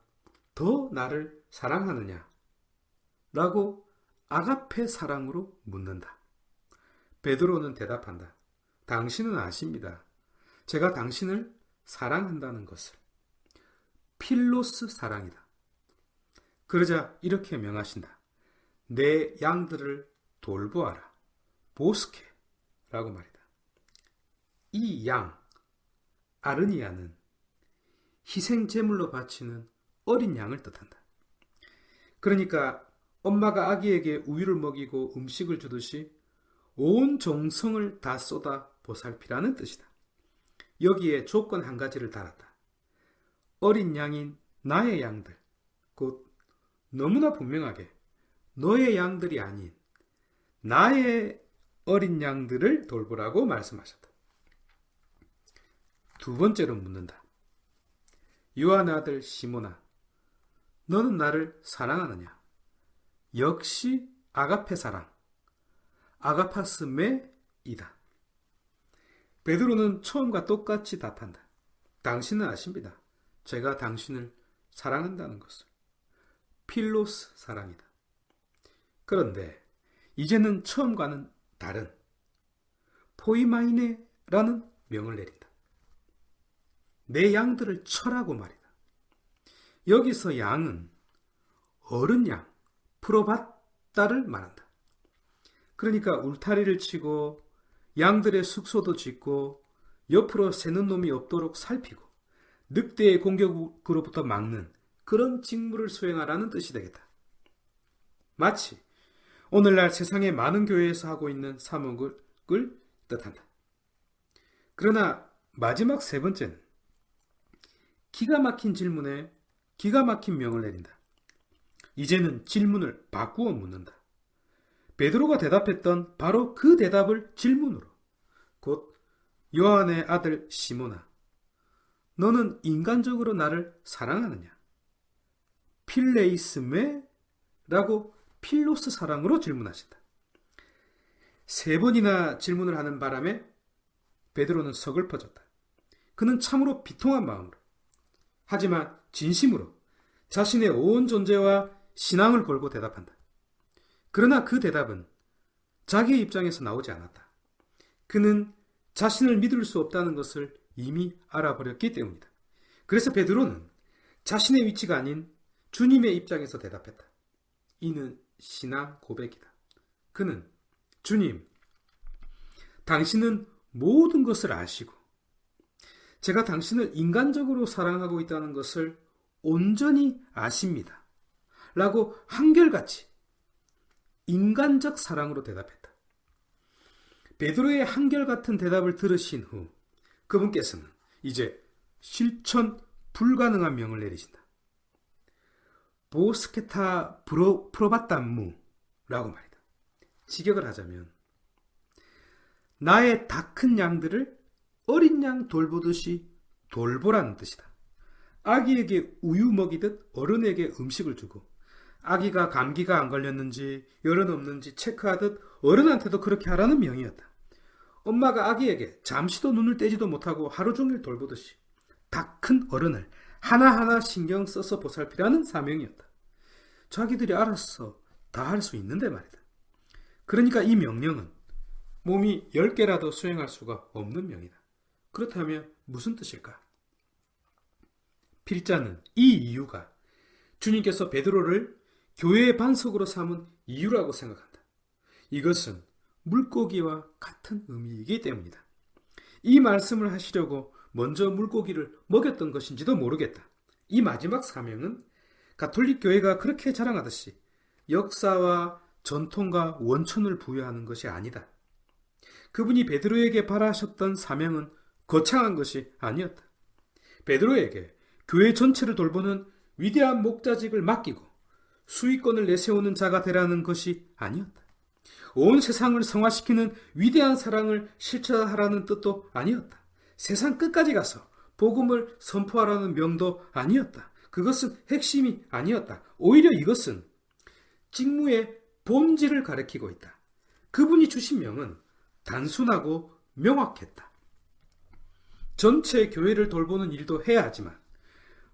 더 나를 사랑하느냐? 라고 아가페 사랑으로 묻는다. 베드로는 대답한다. 당신은 아십니다. 제가 당신을 사랑한다는 것을. 필로스 사랑이다. 그러자 이렇게 명하신다. 내 양들을 돌보아라. 보스케 라고 말이다. 이 양, 아르니아는 희생제물로 바치는 어린 양을 뜻한다. 그러니까 엄마가 아기에게 우유를 먹이고 음식을 주듯이 온 정성을 다 쏟아 보살피라는 뜻이다. 여기에 조건 한 가지를 달았다. 어린 양인 나의 양들, 곧 너무나 분명하게 너의 양들이 아닌 나의 어린 양들을 돌보라고 말씀하셨다. 두 번째로 묻는다. 요한의 아들 시몬아, 너는 나를 사랑하느냐? 역시 아가페 사랑, 아가파스메이다. 베드로는 처음과 똑같이 답한다. 당신은 아십니다. 제가 당신을 사랑한다는 것을. 필로스 사랑이다. 그런데 이제는 처음과는 다른 포이마이네라는 명을 내린다. 내 양들을 쳐라고 말이다. 여기서 양은 어른 양, 프로바타를 말한다. 그러니까 울타리를 치고 양들의 숙소도 짓고 옆으로 새는 놈이 없도록 살피고 늑대의 공격으로부터 막는 그런 직무를 수행하라는 뜻이 되겠다. 마치 오늘날 세상의 많은 교회에서 하고 있는 사목을 뜻한다. 그러나 마지막 세 번째는 기가 막힌 질문에 기가 막힌 명을 내린다. 이제는 질문을 바꾸어 묻는다. 베드로가 대답했던 바로 그 대답을 질문으로, 곧 요한의 아들 시몬아, 너는 인간적으로 나를 사랑하느냐? 필레이스메? 라고 필로스 사랑으로 질문하신다. 세 번이나 질문을 하는 바람에 베드로는 서글퍼졌다. 그는 참으로 비통한 마음으로, 하지만 진심으로 자신의 온 존재와 신앙을 걸고 대답한다. 그러나 그 대답은 자기의 입장에서 나오지 않았다. 그는 자신을 믿을 수 없다는 것을 이미 알아버렸기 때문이다. 그래서 베드로는 자신의 위치가 아닌 주님의 입장에서 대답했다. 이는 신앙 고백이다. 그는 주님, 당신은 모든 것을 아시고 제가 당신을 인간적으로 사랑하고 있다는 것을 온전히 아십니다. 라고 한결같이 인간적 사랑으로 대답했다. 베드로의 한결같은 대답을 들으신 후 그분께서는 이제 실천 불가능한 명을 내리신다. 보스케타 프로바탄무 라고 말이다. 직역을 하자면 나의 다 큰 양들을 어린 양 돌보듯이 돌보라는 뜻이다. 아기에게 우유 먹이듯 어른에게 음식을 주고 아기가 감기가 안 걸렸는지 열은 없는지 체크하듯 어른한테도 그렇게 하라는 명이었다. 엄마가 아기에게 잠시도 눈을 떼지도 못하고 하루 종일 돌보듯이 다 큰 어른을 하나하나 신경 써서 보살피라는 사명이었다. 자기들이 알아서 다 할 수 있는데 말이다. 그러니까 이 명령은 몸이 10개라도 수행할 수가 없는 명이다. 그렇다면 무슨 뜻일까? 필자는 이 이유가 주님께서 베드로를 교회의 반석으로 삼은 이유라고 생각한다. 이것은 물고기와 같은 의미이기 때문이다. 이 말씀을 하시려고 먼저 물고기를 먹였던 것인지도 모르겠다. 이 마지막 사명은 가톨릭 교회가 그렇게 자랑하듯이 역사와 전통과 원천을 부여하는 것이 아니다. 그분이 베드로에게 바라셨던 사명은 거창한 것이 아니었다. 베드로에게 교회 전체를 돌보는 위대한 목자직을 맡기고 수익권을 내세우는 자가 되라는 것이 아니었다. 온 세상을 성화시키는 위대한 사랑을 실천하라는 뜻도 아니었다. 세상 끝까지 가서 복음을 선포하라는 명도 아니었다. 그것은 핵심이 아니었다. 오히려 이것은 직무의 본질을 가리키고 있다. 그분이 주신 명은 단순하고 명확했다. 전체 교회를 돌보는 일도 해야 하지만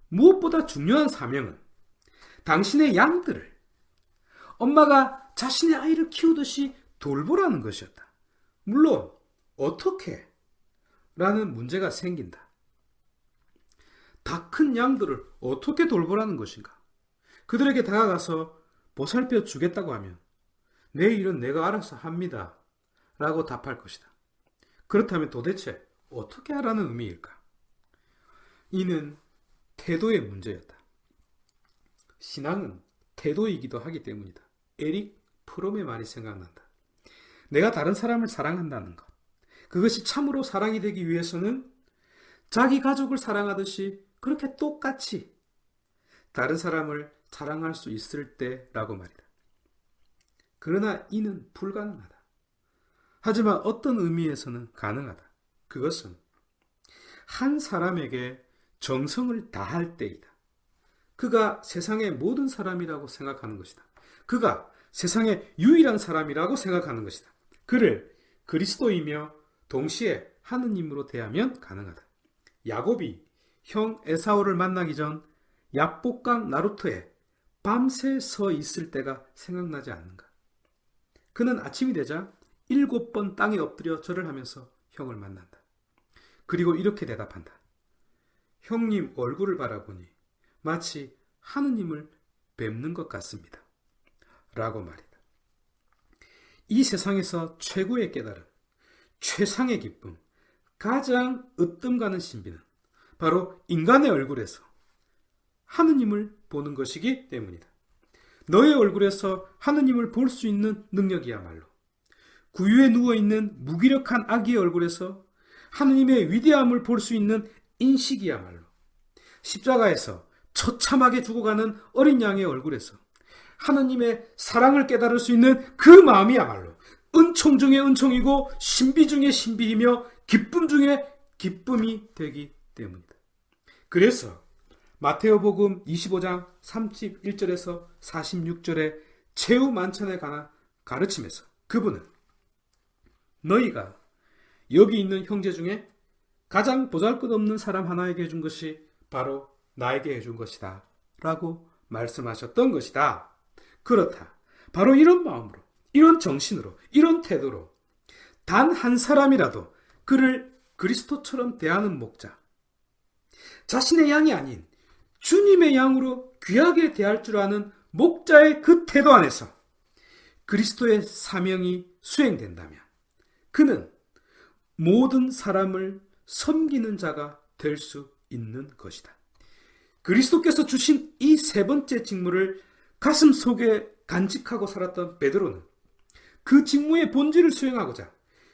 무엇보다 중요한 사명은 당신의 양들을 엄마가 자신의 아이를 키우듯이 돌보라는 것이었다. 물론 어떻게? 라는 문제가 생긴다. 다 큰 양들을 어떻게 돌보라는 것인가? 그들에게 다가가서 보살펴 주겠다고 하면 내 일은 내가 알아서 합니다. 라고 답할 것이다. 그렇다면 도대체 어떻게 하라는 의미일까? 이는 태도의 문제였다. 신앙은 태도이기도 하기 때문이다. 에릭 프롬의 말이 생각난다. 내가 다른 사람을 사랑한다는 것. 그것이 참으로 사랑이 되기 위해서는 자기 가족을 사랑하듯이 그렇게 똑같이 다른 사람을 사랑할 수 있을 때라고 말이다. 그러나 이는 불가능하다. 하지만 어떤 의미에서는 가능하다. 그것은 한 사람에게 정성을 다할 때이다. 그가 세상의 모든 사람이라고 생각하는 것이다. 그가 세상의 유일한 사람이라고 생각하는 것이다. 그를 그리스도이며 동시에 하느님으로 대하면 가능하다. 야곱이 형 에사오를 만나기 전 야복강 나루터에 밤새 서 있을 때가 생각나지 않는가? 그는 아침이 되자 7번 땅에 엎드려 절을 하면서 형을 만난다. 그리고 이렇게 대답한다. 형님 얼굴을 바라보니 마치 하느님을 뵙는 것 같습니다. 라고 말이다. 이 세상에서 최고의 깨달음, 최상의 기쁨, 가장 으뜸 가는 신비는 바로 인간의 얼굴에서 하느님을 보는 것이기 때문이다. 너의 얼굴에서 하느님을 볼 수 있는 능력이야말로 구유에 누워있는 무기력한 아기의 얼굴에서 하느님의 위대함을 볼 수 있는 인식이야말로 십자가에서 처참하게 죽어가는 어린 양의 얼굴에서 하느님의 사랑을 깨달을 수 있는 그 마음이야말로 은총 중에 은총이고 신비 중에 신비이며 기쁨 중에 기쁨이 되기 때문이다. 그래서 마테오복음 25장 31절에서 46절의 최후 만찬에 관한 가르침에서 그분은 너희가 여기 있는 형제 중에 가장 보잘것없는 사람 하나에게 해준 것이 바로 나에게 해준 것이다 라고 말씀하셨던 것이다. 그렇다. 바로 이런 마음으로, 이런 정신으로, 이런 태도로 단 한 사람이라도 그를 그리스도처럼 대하는 목자, 자신의 양이 아닌 주님의 양으로 귀하게 대할 줄 아는 목자의 그 태도 안에서 그리스도의 사명이 수행된다면 그는 모든 사람을 섬기는 자가 될 수 있는 것이다. 그리스도께서 주신 이 세 번째 직무를 가슴 속에 간직하고 살았던 베드로는 그 직무의 본질을 수행하고자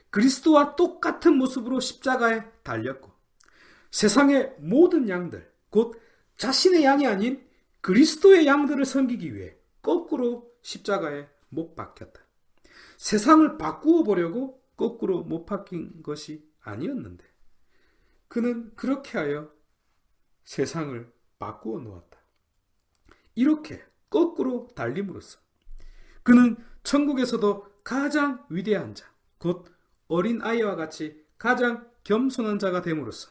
그리스도와 똑같은 모습으로 십자가에 달렸고 세상의 모든 양들, 곧 자신의 양이 아닌 그리스도의 양들을 섬기기 위해 거꾸로 십자가에 못 박혔다. 세상을 바꾸어 보려고 거꾸로 못 박힌 것이 아니었는데 그는 그렇게 하여 세상을 바꾸어 놓았다. 이렇게 거꾸로 달림으로써 그는 천국에서도 가장 위대한 자, 곧 어린아이와 같이 가장 겸손한 자가 됨으로써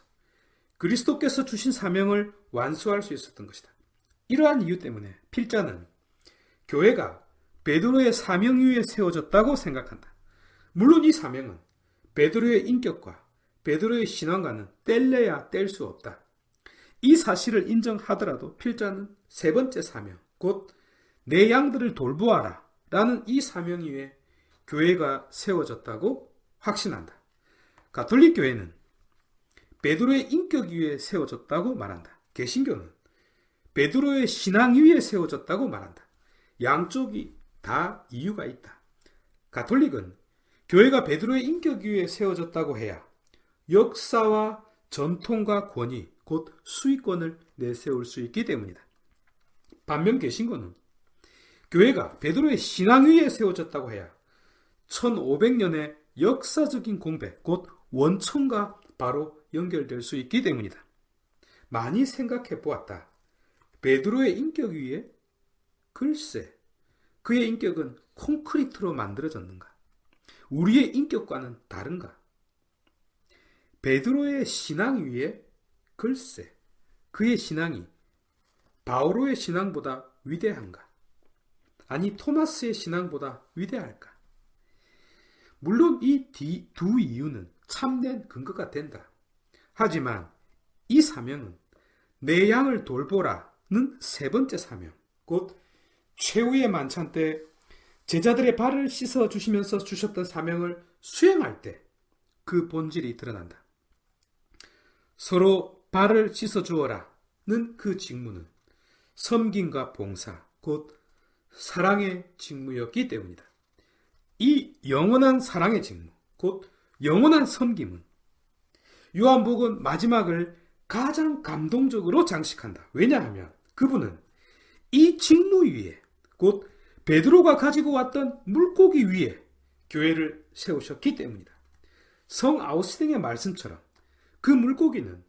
그리스도께서 주신 사명을 완수할 수 있었던 것이다. 이러한 이유 때문에 필자는 교회가 베드로의 사명 위에 세워졌다고 생각한다. 물론 이 사명은 베드로의 인격과 베드로의 신앙과는 뗄래야 뗄 수 없다. 이 사실을 인정하더라도 필자는 세 번째 사명, 곧 내 양들을 돌보아라 라는 이 사명 위에 교회가 세워졌다고 확신한다. 가톨릭 교회는 베드로의 인격 위에 세워졌다고 말한다. 개신교는 베드로의 신앙 위에 세워졌다고 말한다. 양쪽이 다 이유가 있다. 가톨릭은 교회가 베드로의 인격 위에 세워졌다고 해야 역사와 전통과 권위, 곧 수익권을 내세울 수 있기 때문이다. 반면 개신교는 교회가 베드로의 신앙 위에 세워졌다고 해야 1500년의 역사적인 공백, 곧 원천과 바로 연결될 수 있기 때문이다. 많이 생각해 보았다. 베드로의 인격 위에 글쎄 그의 인격은 콘크리트로 만들어졌는가? 우리의 인격과는 다른가? 베드로의 신앙 위에 글쎄 그의 신앙이 바오로의 신앙보다 위대한가? 아니 토마스의 신앙보다 위대할까? 물론 이 두 이유는 참된 근거가 된다. 하지만 이 사명은 내 양을 돌보라는 세 번째 사명, 곧 최후의 만찬 때 제자들의 발을 씻어 주시면서 주셨던 사명을 수행할 때 그 본질이 드러난다. 서로 발을 씻어 주어라는 그 직무는 섬김과 봉사, 곧 사랑의 직무였기 때문이다. 이 영원한 사랑의 직무, 곧 영원한 섬김은 요한복음 마지막을 가장 감동적으로 장식한다. 왜냐하면 그분은 이 직무 위에, 곧 베드로가 가지고 왔던 물고기 위에 교회를 세우셨기 때문이다. 성 아우스팅의 말씀처럼 그 물고기는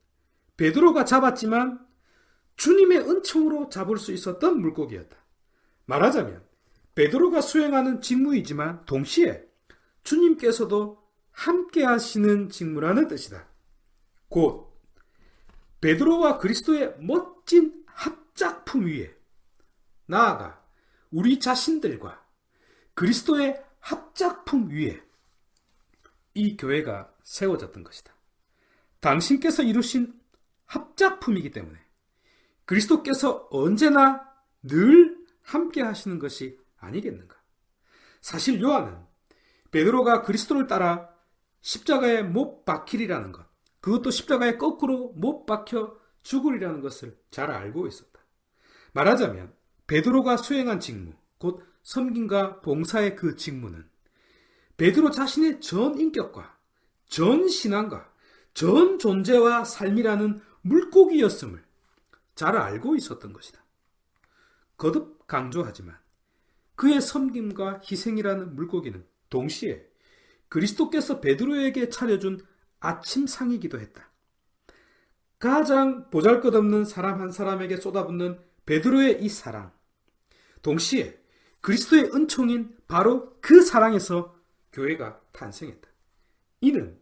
베드로가 잡았지만 주님의 은총으로 잡을 수 있었던 물고기였다. 말하자면 베드로가 수행하는 직무이지만 동시에 주님께서도 함께 하시는 직무라는 뜻이다. 곧 베드로와 그리스도의 멋진 합작품 위에 나아가 우리 자신들과 그리스도의 합작품 위에 이 교회가 세워졌던 것이다. 당신께서 이루신 합작품이기 때문에 그리스도께서 언제나 늘 함께 하시는 것이 아니겠는가? 사실 요한은 베드로가 그리스도를 따라 십자가에 못 박히리라는 것, 그것도 십자가에 거꾸로 못 박혀 죽으리라는 것을 잘 알고 있었다. 말하자면 베드로가 수행한 직무, 곧 섬김과 봉사의 그 직무는 베드로 자신의 전 인격과 전 신앙과 전 존재와 삶이라는 물고기였음을 잘 알고 있었던 것이다. 거듭 강조하지만 그의 섬김과 희생이라는 물고기는 동시에 그리스도께서 베드로에게 차려준 아침상이기도 했다. 가장 보잘것없는 사람 한 사람에게 쏟아붓는 베드로의 이 사랑, 동시에 그리스도의 은총인 바로 그 사랑에서 교회가 탄생했다. 이는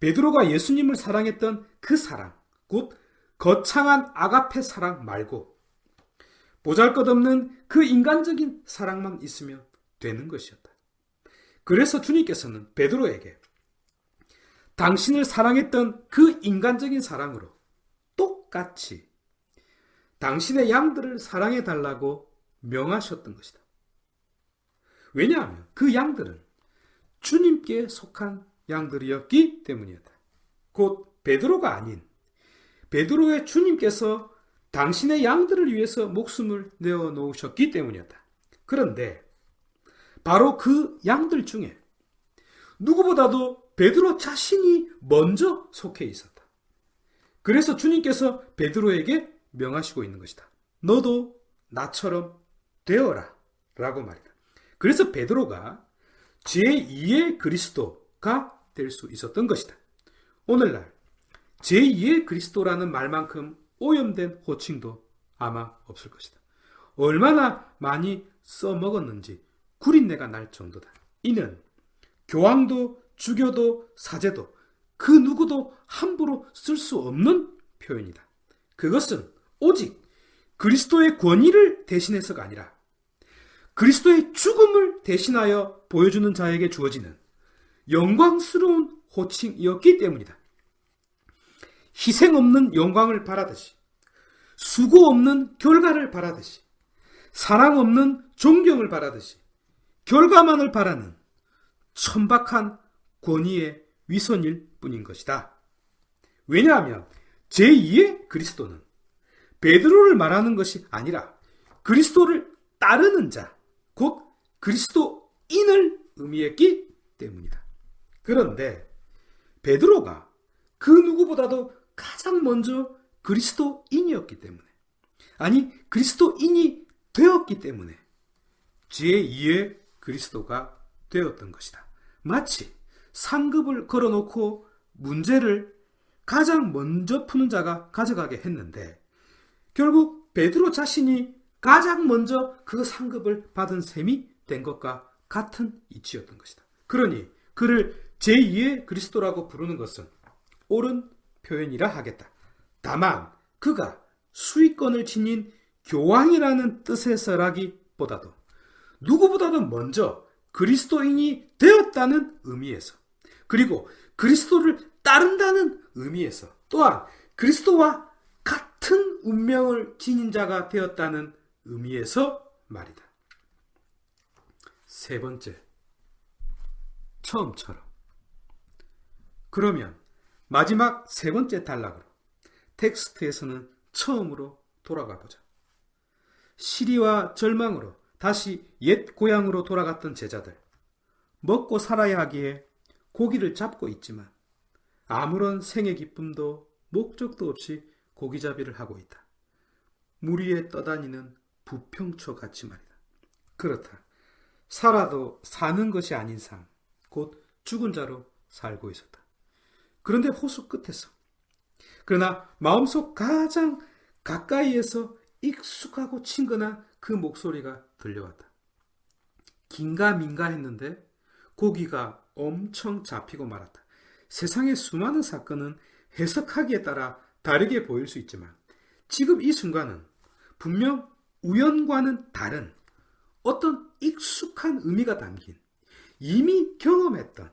베드로가 예수님을 사랑했던 그 사랑, 곧 거창한 아가페 사랑 말고 보잘것없는 그 인간적인 사랑만 있으면 되는 것이었다. 그래서 주님께서는 베드로에게 당신을 사랑했던 그 인간적인 사랑으로 똑같이 당신의 양들을 사랑해달라고 명하셨던 것이다. 왜냐하면 그 양들은 주님께 속한 양들이었기 때문이었다. 곧 베드로가 아닌 베드로의 주님께서 당신의 양들을 위해서 목숨을 내어 놓으셨기 때문이었다. 그런데 바로 그 양들 중에 누구보다도 베드로 자신이 먼저 속해 있었다. 그래서 주님께서 베드로에게 명하시고 있는 것이다. 너도 나처럼 되어라 라고 말이다. 그래서 베드로가 제2의 그리스도가 될 수 있었던 것이다. 오늘날 제2의 그리스도라는 말만큼 오염된 호칭도 아마 없을 것이다. 얼마나 많이 써먹었는지 구린내가 날 정도다. 이는 교황도 주교도 사제도 그 누구도 함부로 쓸 수 없는 표현이다. 그것은 오직 그리스도의 권위를 대신해서가 아니라 그리스도의 죽음을 대신하여 보여주는 자에게 주어지는 영광스러운 호칭이었기 때문이다. 희생 없는 영광을 바라듯이, 수고 없는 결과를 바라듯이, 사랑 없는 존경을 바라듯이 결과만을 바라는 천박한 권위의 위선일 뿐인 것이다. 왜냐하면 제2의 그리스도는 베드로를 말하는 것이 아니라 그리스도를 따르는 자, 곧 그리스도인을 의미했기 때문이다. 그런데 베드로가 그 누구보다도 가장 먼저 그리스도인이었기 때문에, 아니 그리스도인이 되었기 때문에 제2의 그리스도가 되었던 것이다. 마치 상급을 걸어놓고 문제를 가장 먼저 푸는 자가 가져가게 했는데 결국 베드로 자신이 가장 먼저 그 상급을 받은 셈이 된 것과 같은 이치였던 것이다. 그러니 그를 제2의 그리스도라고 부르는 것은 옳은 표현이라 하겠다. 다만 그가 수익권을 지닌 교황이라는 뜻에서라기보다도 누구보다도 먼저 그리스도인이 되었다는 의미에서, 그리고 그리스도를 따른다는 의미에서, 또한 그리스도와 같은 운명을 지닌 자가 되었다는 의미에서 말이다. 세 번째, 처음처럼. 그러면 마지막 세 번째 단락으로 텍스트에서는 처음으로 돌아가 보자. 시리와 절망으로 다시 옛 고향으로 돌아갔던 제자들, 먹고 살아야 하기에 고기를 잡고 있지만 아무런 생의 기쁨도 목적도 없이 고기잡이를 하고 있다. 물 위에 떠다니는 부평초 같이 말이다. 그렇다. 살아도 사는 것이 아닌 삶, 곧 죽은 자로 살고 있었다. 그런데 호수 끝에서, 그러나 마음속 가장 가까이에서 익숙하고 친근한 그 목소리가 들려왔다. 긴가민가 했는데 고기가 엄청 잡히고 말았다. 세상의 수많은 사건은 해석하기에 따라 다르게 보일 수 있지만 지금 이 순간은 분명 우연과는 다른 어떤 익숙한 의미가 담긴, 이미 경험했던,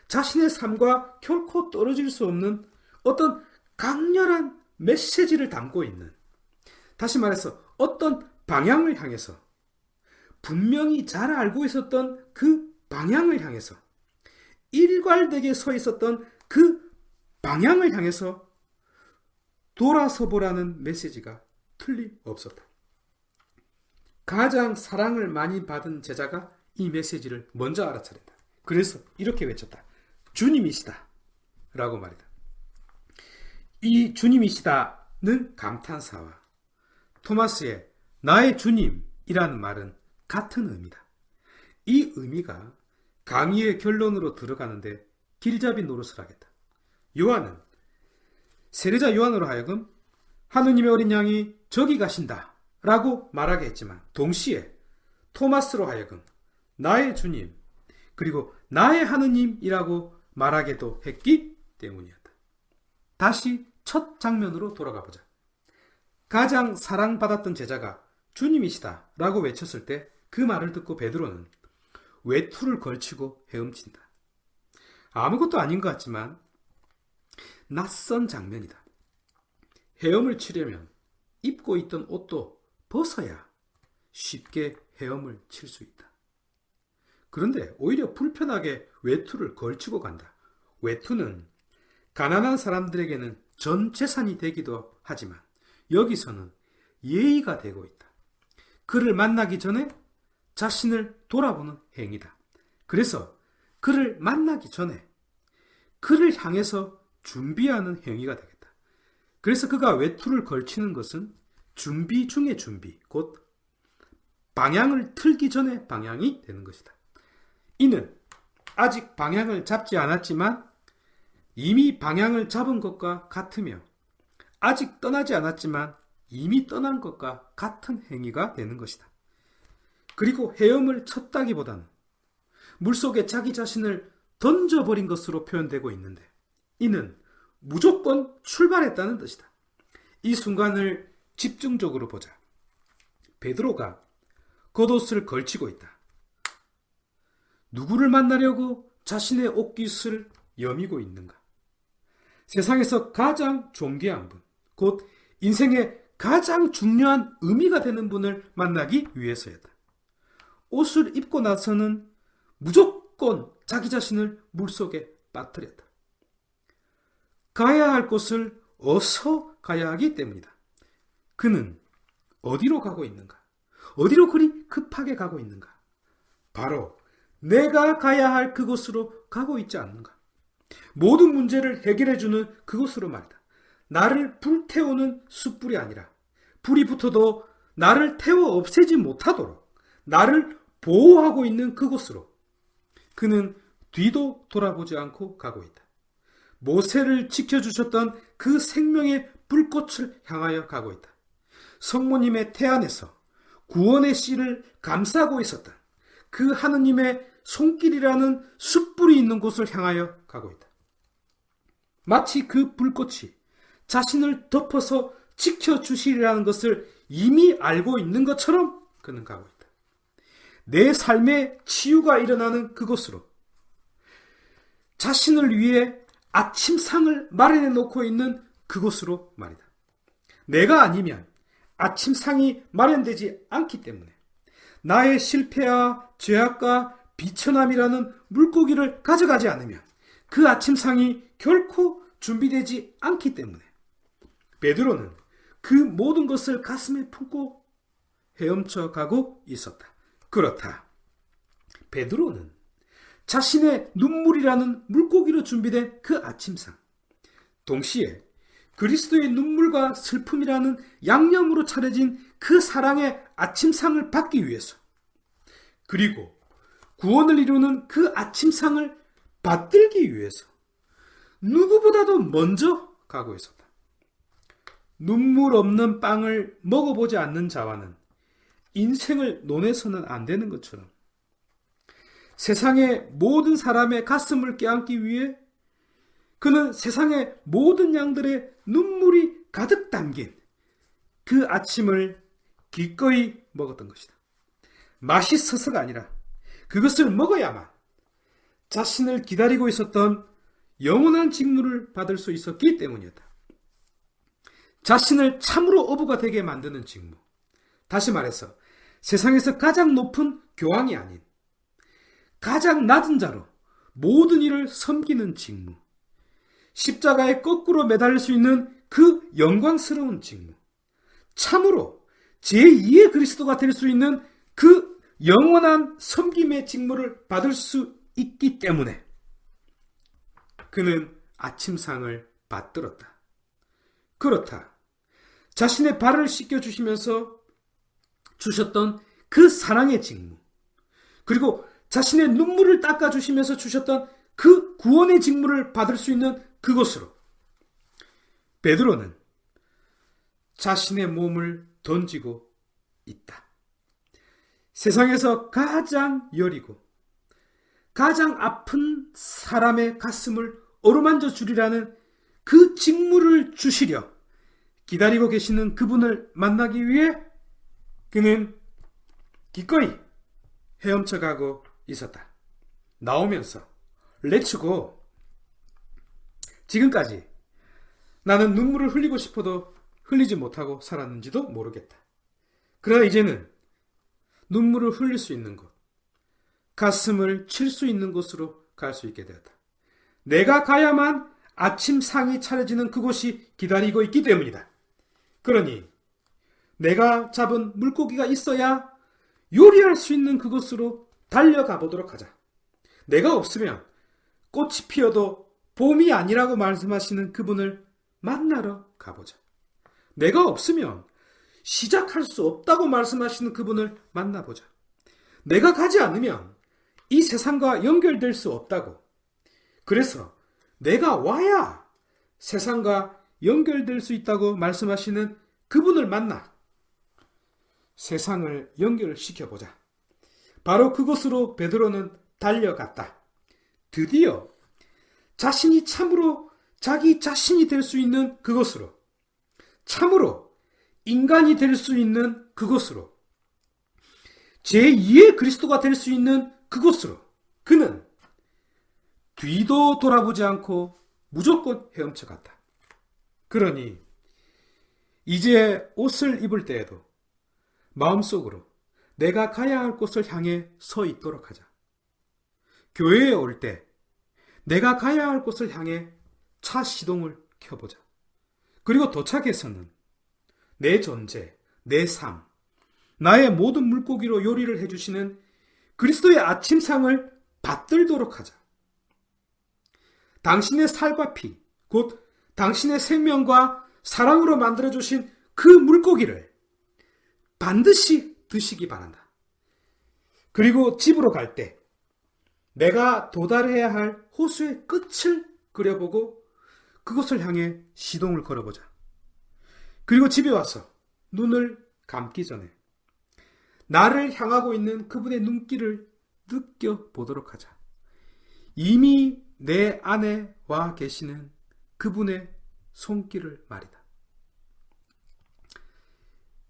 자신의 삶과 결코 떨어질 수 없는 어떤 강렬한 메시지를 담고 있는, 다시 말해서 어떤 방향을 향해서, 분명히 잘 알고 있었던 그 방향을 향해서, 일괄되게 서 있었던 그 방향을 향해서 돌아서 보라는 메시지가 틀림없었다. 가장 사랑을 많이 받은 제자가 이 메시지를 먼저 알아차린다. 그래서 이렇게 외쳤다. 주님이시다 라고 말이다. 이 주님이시다는 감탄사와 토마스의 나의 주님이라는 말은 같은 의미다. 이 의미가 강의의 결론으로 들어가는데 길잡이 노릇을 하겠다. 요한은 세례자 요한으로 하여금 하느님의 어린 양이 저기 가신다 라고 말하게 했지만, 동시에 토마스로 하여금 나의 주님 그리고 나의 하느님이라고 말하게도 했기 때문이었다. 다시 첫 장면으로 돌아가 보자. 가장 사랑받았던 제자가 주님이시다 라고 외쳤을 때 그 말을 듣고 베드로는 외투를 걸치고 헤엄친다. 아무것도 아닌 것 같지만 낯선 장면이다. 헤엄을 치려면 입고 있던 옷도 벗어야 쉽게 헤엄을 칠 수 있다. 그런데 오히려 불편하게 외투를 걸치고 간다. 외투는 가난한 사람들에게는 전 재산이 되기도 하지만 여기서는 예의가 되고 있다. 그를 만나기 전에 자신을 돌아보는 행위다. 그래서 그를 만나기 전에 그를 향해서 준비하는 행위가 되겠다. 그래서 그가 외투를 걸치는 것은 준비 중의 준비, 곧 방향을 틀기 전에 방향이 되는 것이다. 이는 아직 방향을 잡지 않았지만 이미 방향을 잡은 것과 같으며 아직 떠나지 않았지만 이미 떠난 것과 같은 행위가 되는 것이다. 그리고 헤엄을 쳤다기보다는 물속에 자기 자신을 던져버린 것으로 표현되고 있는데 이는 무조건 출발했다는 뜻이다. 이 순간을 집중적으로 보자. 베드로가 겉옷을 걸치고 있다. 누구를 만나려고 자신의 옷깃을 여미고 있는가? 세상에서 가장 존귀한 분, 곧 인생의 가장 중요한 의미가 되는 분을 만나기 위해서였다. 옷을 입고 나서는 무조건 자기 자신을 물속에 빠뜨렸다. 가야 할 곳을 어서 가야 하기 때문이다. 그는 어디로 가고 있는가? 어디로 그리 급하게 가고 있는가? 바로 내가 가야 할 그곳으로 가고 있지 않는가? 모든 문제를 해결해주는 그곳으로 말이다. 나를 불태우는 숯불이 아니라 불이 붙어도 나를 태워 없애지 못하도록 나를 보호하고 있는 그곳으로 그는 뒤도 돌아보지 않고 가고 있다. 모세를 지켜주셨던 그 생명의 불꽃을 향하여 가고 있다. 성모님의 태 안에서 구원의 씨를 감싸고 있었다. 그 하느님의 손길이라는 숯불이 있는 곳을 향하여 가고 있다. 마치 그 불꽃이 자신을 덮어서 지켜주시리라는 것을 이미 알고 있는 것처럼 그는 가고 있다. 내 삶의 치유가 일어나는 그곳으로 자신을 위해 아침상을 마련해 놓고 있는 그곳으로 말이다. 내가 아니면 아침상이 마련되지 않기 때문에 나의 실패와 죄악과 비천함이라는 물고기를 가져가지 않으면 그 아침상이 결코 준비되지 않기 때문에 베드로는 그 모든 것을 가슴에 품고 헤엄쳐 가고 있었다. 그렇다. 베드로는 자신의 눈물이라는 물고기로 준비된 그 아침상, 동시에 그리스도의 눈물과 슬픔이라는 양념으로 차려진 그 사랑의 아침상을 받기 위해서, 그리고 구원을 이루는 그 아침상을 받들기 위해서 누구보다도 먼저 가고 있었다. 눈물 없는 빵을 먹어보지 않는 자와는 인생을 논해서는 안 되는 것처럼 세상의 모든 사람의 가슴을 껴안기 위해 그는 세상의 모든 양들의 눈물이 가득 담긴 그 아침을 기꺼이 먹었던 것이다. 맛있어서가 아니라 그것을 먹어야만 자신을 기다리고 있었던 영원한 직무를 받을 수 있었기 때문이었다. 자신을 참으로 어부가 되게 만드는 직무. 다시 말해서 세상에서 가장 높은 교황이 아닌 가장 낮은 자로 모든 일을 섬기는 직무. 십자가에 거꾸로 매달릴 수 있는 그 영광스러운 직무. 참으로 제2의 그리스도가 될 수 있는 그 영원한 섬김의 직무를 받을 수 있기 때문에 그는 아침상을 받들었다. 그렇다. 자신의 발을 씻겨주시면서 주셨던 그 사랑의 직무, 그리고 자신의 눈물을 닦아주시면서 주셨던 그 구원의 직무를 받을 수 있는 그곳으로 베드로는 자신의 몸을 던지고 있다. 세상에서 가장 여리고 가장 아픈 사람의 가슴을 어루만져 주리라는 그 직무를 주시려 기다리고 계시는 그분을 만나기 위해 그는 기꺼이 헤엄쳐 가고 있었다. 나오면서 렛츠고. 지금까지 나는 눈물을 흘리고 싶어도 흘리지 못하고 살았는지도 모르겠다. 그러나 이제는 눈물을 흘릴 수 있는 곳, 가슴을 칠 수 있는 곳으로 갈 수 있게 되었다. 내가 가야만 아침 상이 차려지는 그곳이 기다리고 있기 때문이다. 그러니 내가 잡은 물고기가 있어야 요리할 수 있는 그곳으로 달려가 보도록 하자. 내가 없으면 꽃이 피어도 봄이 아니라고 말씀하시는 그분을 만나러 가보자. 내가 없으면 시작할 수 없다고 말씀하시는 그분을 만나보자. 내가 가지 않으면 이 세상과 연결될 수 없다고. 그래서 내가 와야 세상과 연결될 수 있다고 말씀하시는 그분을 만나 세상을 연결시켜보자. 바로 그곳으로 베드로는 달려갔다. 드디어 자신이 참으로 자기 자신이 될 수 있는 그곳으로, 참으로 인간이 될 수 있는 그곳으로, 제2의 그리스도가 될 수 있는 그곳으로 그는 뒤도 돌아보지 않고 무조건 헤엄쳐 갔다. 그러니 이제 옷을 입을 때에도 마음속으로 내가 가야 할 곳을 향해 서 있도록 하자. 교회에 올 때 내가 가야 할 곳을 향해 차 시동을 켜보자. 그리고 도착해서는 내 존재, 내 삶, 나의 모든 물고기로 요리를 해주시는 그리스도의 아침상을 받들도록 하자. 당신의 살과 피, 곧 당신의 생명과 사랑으로 만들어주신 그 물고기를 반드시 드시기 바란다. 그리고 집으로 갈 때 내가 도달해야 할 호수의 끝을 그려보고 그곳을 향해 시동을 걸어보자. 그리고 집에 와서 눈을 감기 전에 나를 향하고 있는 그분의 눈길을 느껴보도록 하자. 이미 내 안에 와 계시는 그분의 손길을 말이다.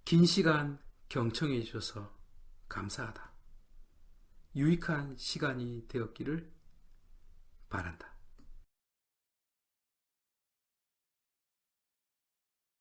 긴 시간 경청해 주셔서 감사하다. 유익한 시간이 되었기를